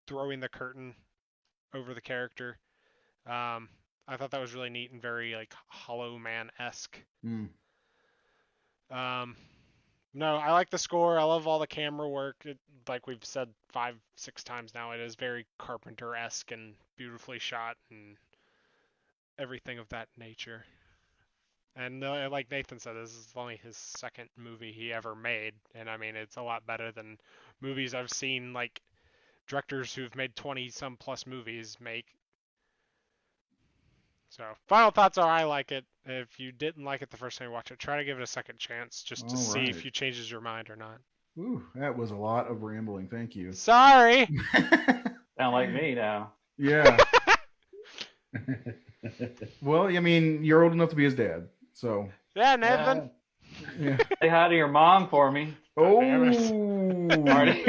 throwing the curtain over the character. I thought that was really neat and very like Hollow Man-esque. No, I like the score. I love all the camera work. Like we've said 5-6 times now, it is very Carpenter-esque and beautifully shot and everything of that nature. And like Nathan said, this is only his second movie he ever made. And I mean, it's a lot better than movies I've seen like directors who've made 20-some plus movies make. So, final thoughts are I like it. If you didn't like it the first time you watch it, try to give it a second chance just to see if you changes your mind or not. Ooh, that was a lot of rambling. Thank you. Sorry. Sound like me now. Yeah. Well, I mean, you're old enough to be his dad, so Yeah, Nathan. Yeah. yeah. Say hi to your mom for me. God damn it. Oh, Marty.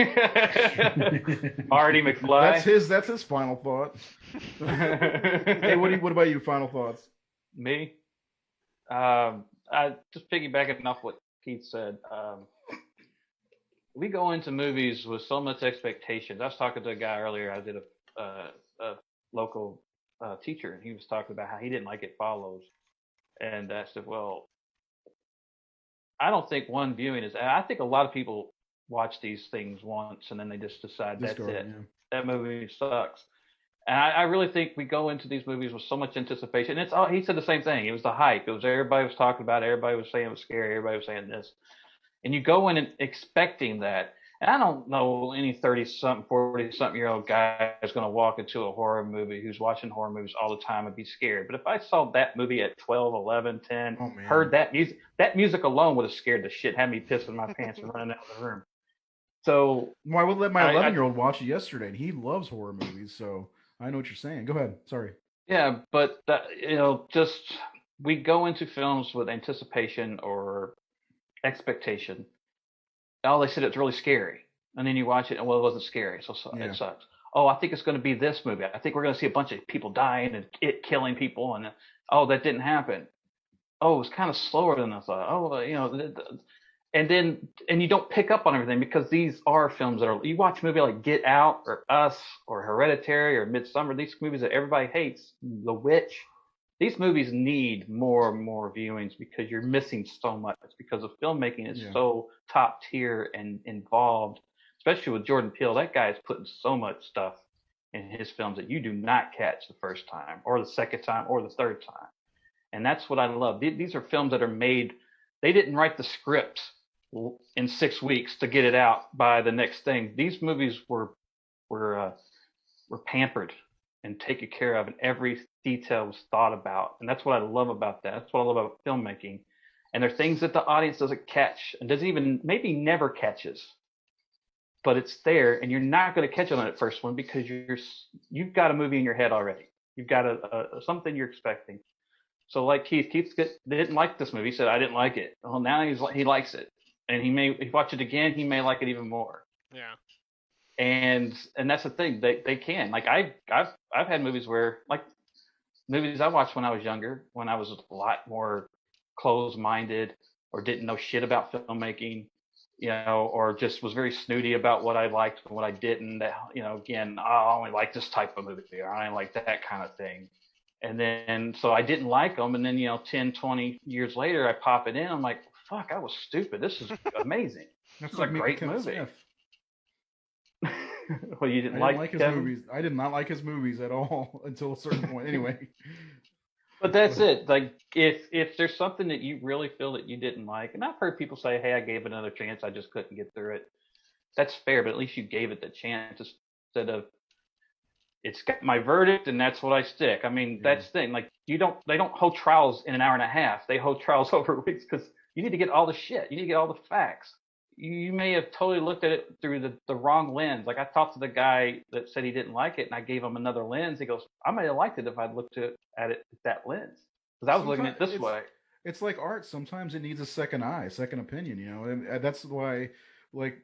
Marty McFly. that's his final thought. Hey, what about you? Final thoughts? Me? I just piggybacking off what Keith said. We go into movies with so much expectations. I was talking to a guy earlier. I did a local teacher, and he was talking about how he didn't like It Follows. And I said, well, I don't think one viewing is. I think a lot of people watch these things once and then they just decide that's Discard, it. yeah. That movie sucks. And I really think we go into these movies with so much anticipation. It's all he said the same thing. It was the hype. It was everybody was talking about it. Everybody was saying it was scary. Everybody was saying this. And you go in and expecting that. And I don't know any 30-something, 40-something-year-old guy is going to walk into a horror movie who's watching horror movies all the time and be scared. But if I saw that movie at 12, 11, 10, Oh man. heard that music alone would have scared the shit, had me pissing my pants and running out of the room. So Well, I would let my I 11-year-old watch it yesterday, and he loves horror movies, so I know what you're saying. Go ahead. Sorry. yeah, but just we go into films with anticipation or expectation. Oh, they said it's really scary, and then you watch it, and well, it wasn't scary, so Yeah. it sucks. Oh, I think it's going to be this movie. I think we're going to see a bunch of people dying and it killing people, and oh, that didn't happen. Oh, it was kind of slower than I thought. Oh, and you don't pick up on everything because these are films that are. You watch a movie like Get Out or Us or Hereditary or Midsummer. These movies that everybody hates, The Witch. These movies need more and more viewings because you're missing so much because the filmmaking is Yeah. so top tier and involved, especially with Jordan Peele. That guy is putting so much stuff in his films that you do not catch the first time or the second time or the third time. And that's what I love. These are films that are made. They didn't write the script in 6 weeks to get it out by the next thing. These movies were were pampered and taken care of, and every detail was thought about. And that's what I love about that. That's what I love about filmmaking. And there are things that the audience doesn't catch and doesn't even maybe never catches, but it's there, and you're not going to catch it on that first one because you've got a movie in your head already. You've got a something you're expecting. So like Keith didn't like this movie. He said I didn't like it. Well, now he likes it, and if he watch it again, he may like it even more. Yeah. And that's the thing. They can. Like I've had movies where like movies I watched when I was younger, when I was a lot more closed minded or didn't know shit about filmmaking, or just was very snooty about what I liked and what I didn't. That again, I only like this type of movie or I only like that kind of thing. And then so I didn't like them, and then 10, 20 years later, I pop it in. I'm like, fuck, I was stupid. This is amazing. That's This is like a me great with Kevin movie. Smith. Well, you I didn't didn't like his Kevin? movies. I did not like his movies at all until a certain point. Anyway. But that's it. Like if there's something that you really feel that you didn't like, and I've heard people say, "Hey, I gave it another chance. I just couldn't get through it." That's fair, but at least you gave it the chance instead of it's got my verdict and that's what I stick. I mean, that's the thing. Like they don't hold trials in an hour and a half. They hold trials over weeks because you need to get all the shit. You need to get all the facts. You may have totally looked at it through the wrong lens. Like I talked to the guy that said he didn't like it, and I gave him another lens. He goes, "I may have liked it if I'd looked at it with that lens, because I was looking at it this way." It's like art. Sometimes it needs a second eye, second opinion. And that's why, like,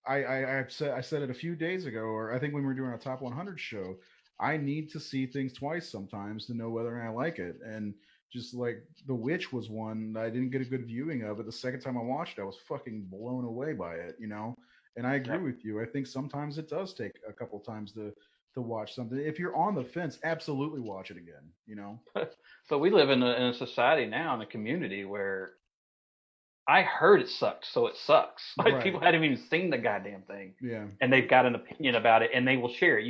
I said it a few days ago, or I think when we were doing our top 100 show. I need to see things twice sometimes to know whether I like it, and just like The Witch was one I didn't get a good viewing of, but the second time I watched it, I was fucking blown away by it, And I agree with you. I think sometimes it does take a couple times to watch something. If you're on the fence, absolutely watch it again. But we live in a society now, in a community where I heard it sucked, so it sucks. Like Right. people hadn't even seen the goddamn thing, Yeah. and they've got an opinion about it, and they will share it.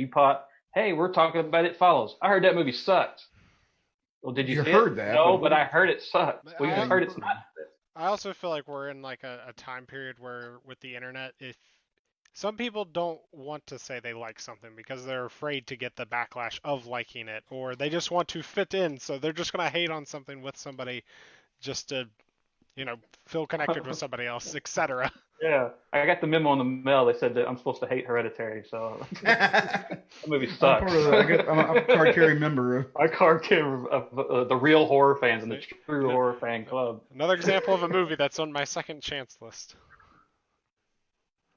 Hey, we're talking about It Follows. I heard that movie sucked. Well, did you see heard it? that? No, but I heard it sucked. But We just heard it's not. I also feel like we're in like a time period where with the internet, if some people don't want to say they like something because they're afraid to get the backlash of liking it, or they just want to fit in, so they're just gonna hate on something with somebody just to, feel connected with somebody else, etc. Yeah, I got the memo in the mail. They said that I'm supposed to hate Hereditary, so that movie I'm sucks. part of that. I'm a card carrying member. I card carry of the real horror fans and the true horror fan club. Another example of a movie that's on my second chance list.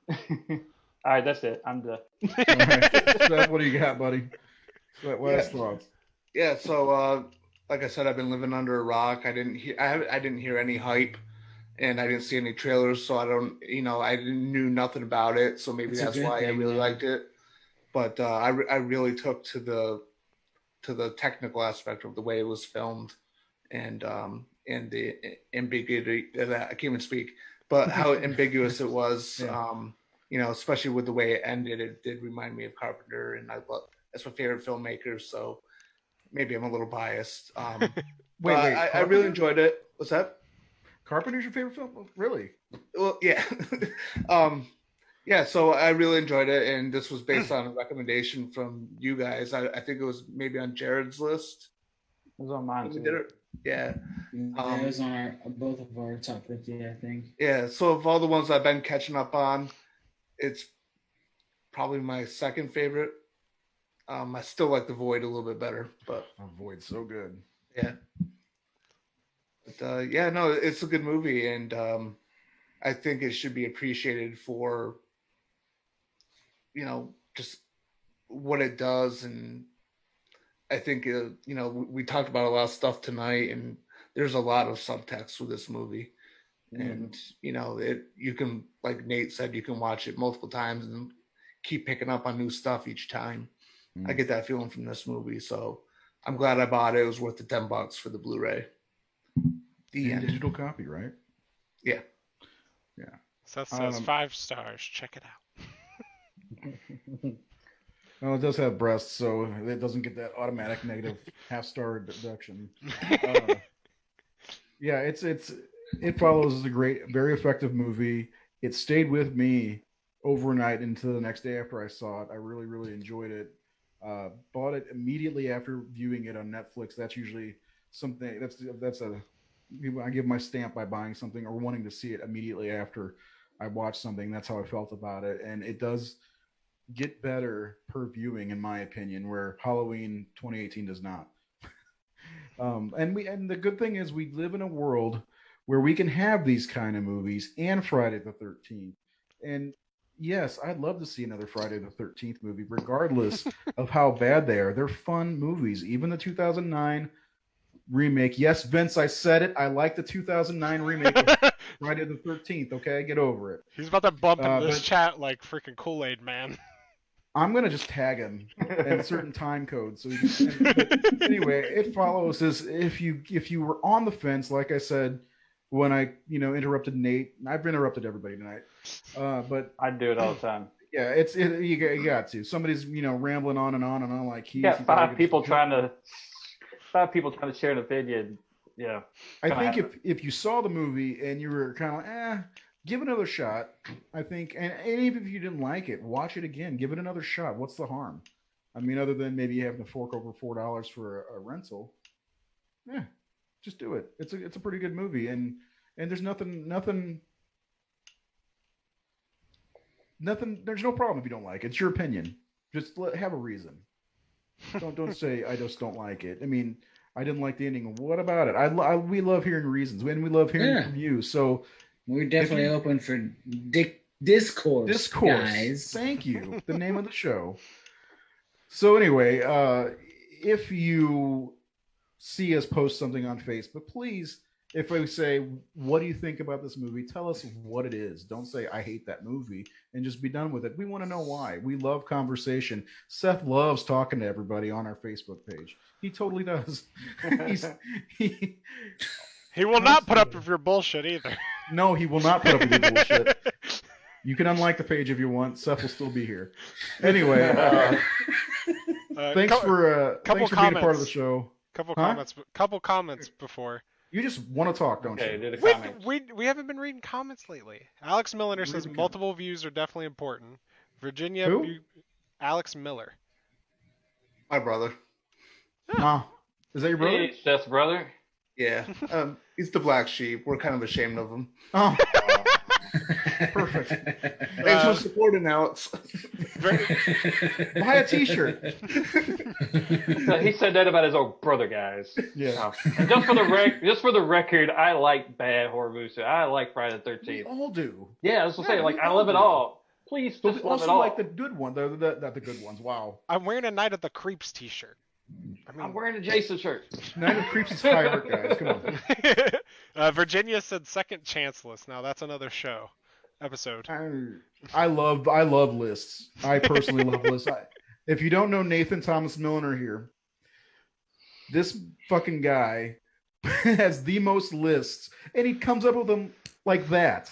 All right, that's it. I'm done. All right. Seth, what do you got, buddy? Last thoughts. Yeah, so like I said, I've been living under a rock. I didn't hear any hype, and I didn't see any trailers, so I knew nothing about it. So maybe that's why I really liked it. But I really took to the technical aspect of the way it was filmed, and the ambiguity. I can't even speak, but how ambiguous it was. Yeah. Especially with the way it ended, it did remind me of Carpenter, and that's my favorite filmmaker. So maybe I'm a little biased. Wait, I really enjoyed it. What's that? Carpenter's your favorite film? Really? Well, yeah. Yeah, so I really enjoyed it, and this was based on a recommendation from you guys. I think it was maybe on Jared's list. It was on mine too. Yeah. It was on both of our top 50, I think. Yeah, so of all the ones I've been catching up on, it's probably my second favorite. I still like The Void a little bit better, but Void's so good. Yeah. But no, it's a good movie, and I think it should be appreciated for, just what it does. And I think we talked about a lot of stuff tonight, and there's a lot of subtext with this movie. And you can, like Nate said, you can watch it multiple times and keep picking up on new stuff each time. I get that feeling from this movie, so I'm glad I bought it. It was worth the $10 for the Blu-ray. Digital copy, right? Yeah. Seth says 5 stars. Check it out. Well, it does have breasts, so it doesn't get that automatic negative half-star deduction. Yeah, it follows a great, very effective movie. It stayed with me overnight into the next day after I saw it. I really, really enjoyed it. Bought it immediately after viewing it on Netflix. That's usually something. I give my stamp by buying something or wanting to see it immediately after I watch something. That's how I felt about it, and it does get better per viewing, in my opinion, where Halloween 2018 does not. And the good thing is we live in a world where we can have these kind of movies and Friday the 13th. And yes, I'd love to see another Friday the 13th movie, regardless of how bad they are. They're fun movies. Even the 2009 remake. Yes, Vince, I said it. I like the 2009 remake of Friday the 13th. Okay, get over it. He's about to bump in this chat like freaking Kool-Aid Man. I'm gonna just tag him in certain time codes. So but anyway, it follows as if you were on the fence, like I said when I interrupted Nate. I've interrupted everybody tonight, but I do it all the time. Yeah, you got to. Somebody's rambling on and on and on like you got five people trying to share an opinion. Yeah, I think if you saw the movie and you were kind of like, give it another shot. I think, and even if you didn't like it, watch it again. Give it another shot. What's the harm? I mean, other than maybe having to fork over $4 for a rental. Yeah, just do it. It's a pretty good movie, and there's nothing. There's no problem if you don't like it. It's your opinion. Just have a reason. Don't say I just don't like it. I mean, I didn't like the ending. What about it? We love hearing reasons, and we love hearing from you. So we're definitely open for discourse. Discourse, guys. Thank you. The name of the show. So anyway, if you see us post something on Facebook, please, if we say, what do you think about this movie? Tell us what it is. Don't say, I hate that movie, and just be done with it. We want to know why. We love conversation. Seth loves talking to everybody on our Facebook page. He totally does. He will not put up with your bullshit either. No, he will not put up with your bullshit. You can unlike the page if you want. Seth will still be here. Anyway, thanks for being a part of the show. Couple comments before. You just want to talk, don't you? We haven't been reading comments lately. Alex Miller says multiple views are definitely important. Virginia. Who? Alex Miller. My brother. Is that your brother? Hey, Seth's brother. Yeah. He's the black sheep. We're kind of ashamed of him. Oh. Perfect. Thanks for supporting, Alex. Buy a T-shirt. He said that about his old brother, guys. Yeah. And just for the record, I like bad horror movies. I like Friday the 13th. We all do. Yeah, I was gonna say, like, we I all love it do. all. Please, But just we love it also all. like the good ones. Not the good ones. Wow. I'm wearing a Night of the Creeps T-shirt. I'm wearing a Jason shirt. Night of Creeps is high art, guys. Come on. Virginia said second chance list. Now that's another show episode. I love lists. I personally love lists. If you don't know Nathan Thomas Milner here, this fucking guy has the most lists, and he comes up with them like that.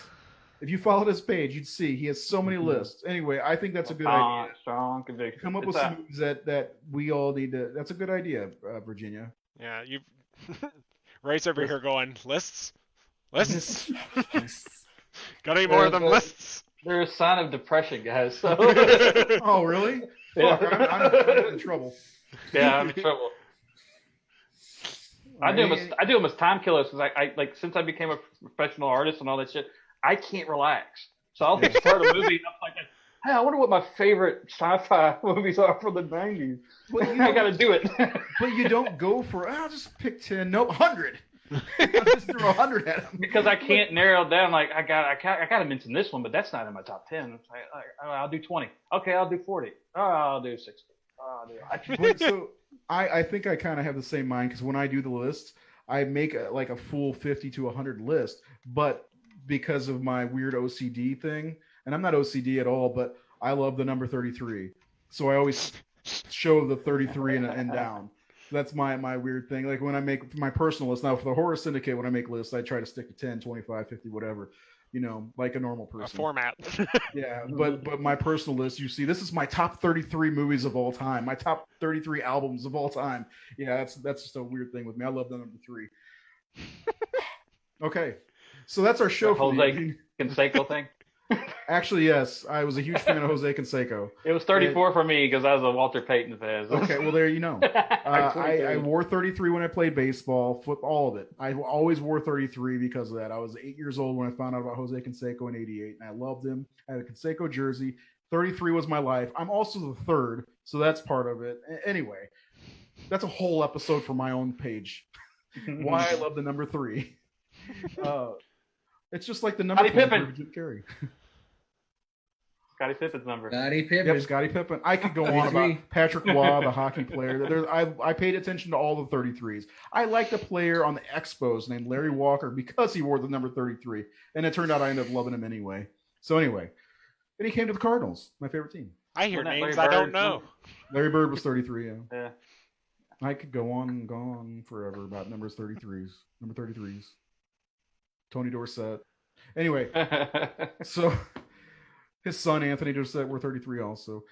If you followed his page, you'd see he has so many lists. Anyway, I think that's a good idea. Strong conviction. Come up with some movies that we all need to. That's a good idea, Virginia. Yeah, you. Ray's over here going lists. Got any more of them lists? They're a sign of depression, guys. So. Oh, really? Yeah. Fuck, I'm in trouble. Yeah, I'm in trouble. I do them as time killers because I like since I became a professional artist and all that shit, I can't relax. So I'll just start a movie and I'm like, hey, I wonder what my favorite sci-fi movies are from the 90s. I got to do it. But you don't go for, I'll just pick 10, nope, 100. I'll just throw 100 at them. Because I can't narrow it down. Like I got to mention this one, but that's not in my top 10. It's like, I'll do 20. Okay, I'll do 40. Oh, I'll do 60. Oh, I'll do 100. So I think I kind of have the same mind because when I do the list, I make a full 50 to 100 list, but because of my weird OCD thing, and I'm not OCD at all, but I love the number 33. So I always show the 33 and down. That's my weird thing. Like when I make my personal list, now for the Horror Syndicate, when I make lists, I try to stick to 10, 25, 50, whatever, like a normal person. A format. Yeah, but my personal list, you see, this is my top 33 movies of all time, my top 33 albums of all time. Yeah, that's just a weird thing with me. I love the number 3. Okay. So that's our show for Jose Canseco thing. Actually, yes, I was a huge fan of Jose Canseco. It was 34 for me because I was a Walter Payton fan. Okay, well there you know. I wore 33 when I played baseball, all of it. I always wore 33 because of that. I was 8 years old when I found out about Jose Canseco in '88, and I loved him. I had a Canseco jersey. 33 was my life. I'm also the third, so that's part of it. Anyway, that's a whole episode for my own page. Why I love the number 3. It's just like the number Scottie Pippen. Jim Carrey. Scottie Pippen's number. Scottie Pippen. Yep, Scottie Pippen. I could go on about Patrick Waugh, the hockey player. I paid attention to all the 33s. I liked a player on the Expos named Larry Walker because he wore the number 33. And it turned out I ended up loving him anyway. So anyway, then he came to the Cardinals, my favorite team. I hear Wasn't names that I Larry don't know. Larry Bird was 33, Yeah. I could go on and go on forever about number 33s. Tony Dorsett. Anyway, so his son Anthony Dorsett were 33 also.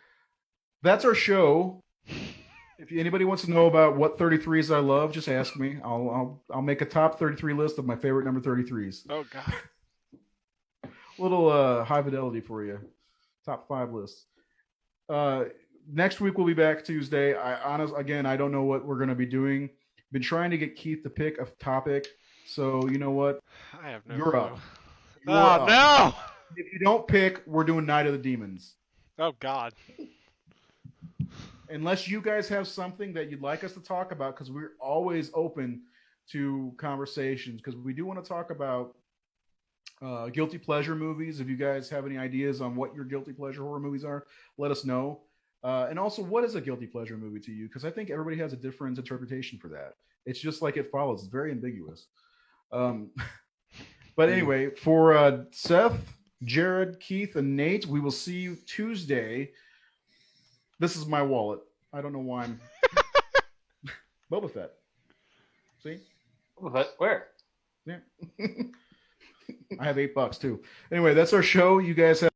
That's our show. If anybody wants to know about what 33s I love, just ask me. I'll make a top 33 list of my favorite number 33s. Oh God. Little high fidelity for you. Top 5 lists. Next week we'll be back Tuesday. I don't know what we're going to be doing. Been trying to get Keith to pick a topic. So you know what? I have no You're clue. up. Oh no! If you don't pick, we're doing Night of the Demons. Oh God. Unless you guys have something that you'd like us to talk about, because we're always open to conversations, because we do want to talk about guilty pleasure movies. If you guys have any ideas on what your guilty pleasure horror movies are, let us know. And also, what is a guilty pleasure movie to you? Because I think everybody has a different interpretation for that. It's just like It Follows. It's very ambiguous. But anyway, for Seth, Jared, Keith, and Nate, we will see you Tuesday. This is my wallet. I don't know why I'm... Boba Fett. See? Boba Fett? Where? Yeah. I have $8 too. Anyway, that's our show. You guys have